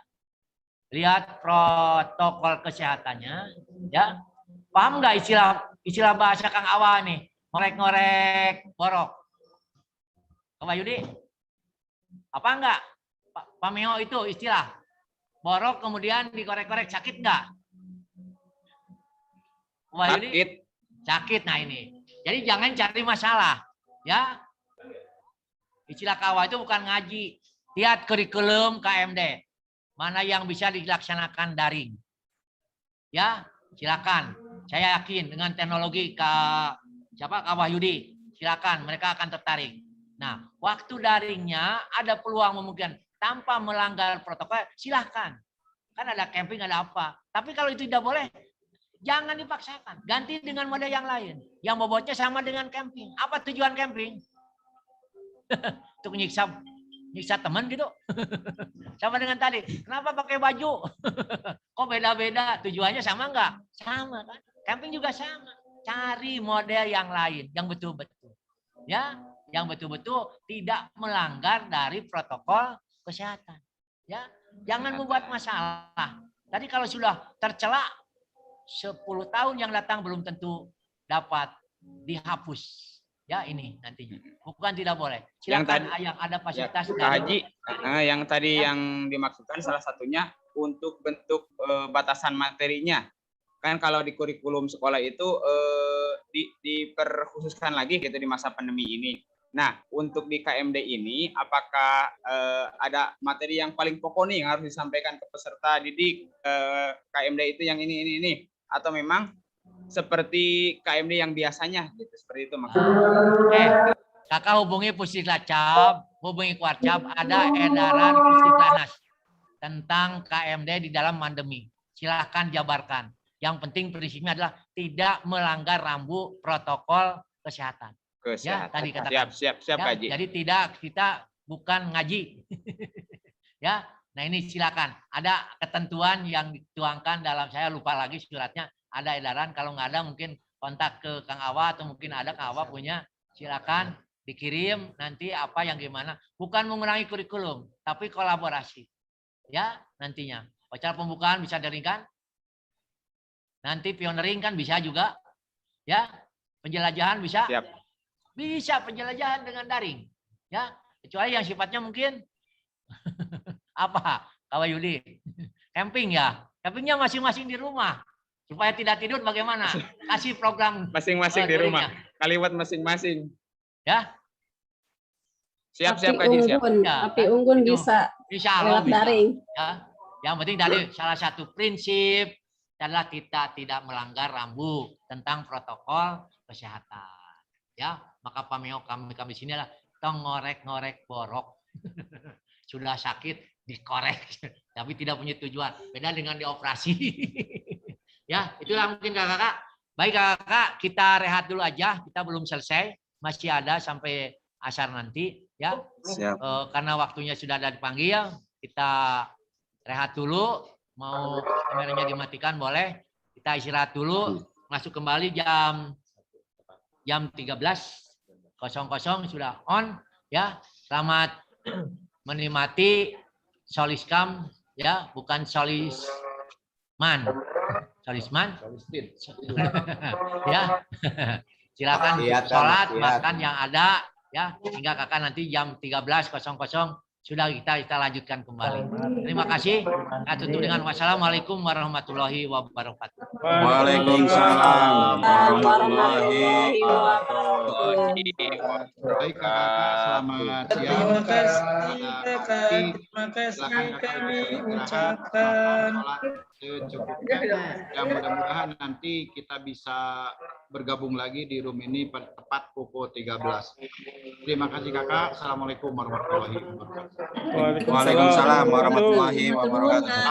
Lihat protokol kesehatannya. Ya. Paham nggak istilah bahasa Kang Awa nih? Ngorek-ngorek borok. Kang Yudi? Apa enggak? Pak Meo itu istilah. Borok kemudian dikorek-korek sakit enggak? Sakit. Sakit, nah ini. Jadi jangan cari masalah. Ya. Istilah Kawa itu bukan ngaji. Lihat kurikulum KMD. Mana yang bisa dilaksanakan daring. Ya, silakan. Saya yakin dengan teknologi Kak Wahyudi, silakan mereka akan tertarik. Nah, waktu daringnya ada peluang memungkinkan tanpa melanggar protokol, silakan. Kan ada camping, ada apa. Tapi kalau itu tidak boleh, jangan dipaksakan. Ganti dengan model yang lain. Yang bobotnya sama dengan camping. Apa tujuan camping? Untuk nyiksa teman gitu. Sama dengan tadi. Kenapa pakai baju? Kok beda-beda? Tujuannya sama enggak? Sama kan? Camping juga sama. Cari model yang lain, yang betul-betul. Ya, yang betul-betul tidak melanggar dari protokol kesehatan. Ya, jangan membuat masalah. Tadi kalau sudah tercela 10 tahun yang datang belum tentu dapat dihapus. Ya, ini nantinya. Bukan tidak boleh. Silakan yang ada fasilitas ya, Haji, yang tadi yang dimaksudkan salah satunya untuk bentuk batasan materinya. Kan kalau di kurikulum sekolah itu diperkhususkan lagi gitu di masa pandemi ini. Nah, untuk di KMD ini apakah ada materi yang paling pokok nih yang harus disampaikan ke peserta didik KMD itu yang ini atau memang seperti KMD yang biasanya gitu, seperti itu maksudnya. Kakak hubungi Pusiklacap, hubungi Kuarcap, ada edaran Pusiklanas tentang KMD di dalam pandemi. Silahkan jabarkan. Yang penting prinsipnya adalah tidak melanggar rambu protokol kesehatan. Ya, tadi katakan. Siap, ya, Haji. jadi tidak, kita bukan ngaji. Ya, nah ini silakan. Ada ketentuan yang dituangkan dalam, saya lupa lagi suratnya. Ada edaran, kalau nggak ada mungkin kontak ke Kang Awa atau mungkin ada Kang Awa punya, silakan dikirim nanti apa yang gimana. Bukan mengurangi kurikulum, tapi kolaborasi. Ya, nantinya. Acara pembukaan bisa daring kan? Nanti pioneering kan bisa juga. Ya, penjelajahan bisa. Siap. Bisa penjelajahan dengan daring. Ya, kecuali yang sifatnya mungkin apa? Kak Yudi. Camping ya. Campingnya masing-masing di rumah. Supaya tidak tidur bagaimana? Kasih program Masing-masing di rumah. gurunya. Kaliwat masing-masing. Ya. Siap-siap Api Kak Haji, siap. unggun, Ya, api unggun itu. bisa Insya Allah lewat bisa. daring. Ya. Yang penting dari salah satu prinsip adalah kita tidak melanggar rambu tentang protokol kesehatan. Ya, maka pameo kami di sini adalah tong ngorek-ngorek borok. Sudah sakit dikorek, tapi tidak punya tujuan. Beda dengan dioperasi. Ya, itulah mungkin kakak-kakak. Baik kakak-kakak, kita rehat dulu aja. Kita belum selesai, masih ada sampai asar nanti. Ya, karena waktunya sudah ada dipanggil, kita rehat dulu. Mau kameranya dimatikan boleh. Kita istirahat dulu. Masuk kembali jam 13.00 sudah on. Ya, selamat menikmati Soliskam, ya, bukan Solisman. Solisman? Ya. Silakan sholat, makan yang ada, ya, hingga kakak nanti jam 13.00 sudah kita lanjutkan kembali. Terima kasih. Kita tutup dengan wassalamualaikum warahmatullahi wabarakatuh. Waalaikumsalam warahmatullahi wabarakatuh. Baik kakak, selamat siang. Terima kasih kakak, terima kasih kami ucapkan. Secukupnya. Ya, mudah-mudahan nanti kita bisa bergabung lagi di room ini tepat pukul 13. Terima kasih kakak. Assalamualaikum warahmatullahi wabarakatuh. Waalaikumsalam warahmatullahi wabarakatuh.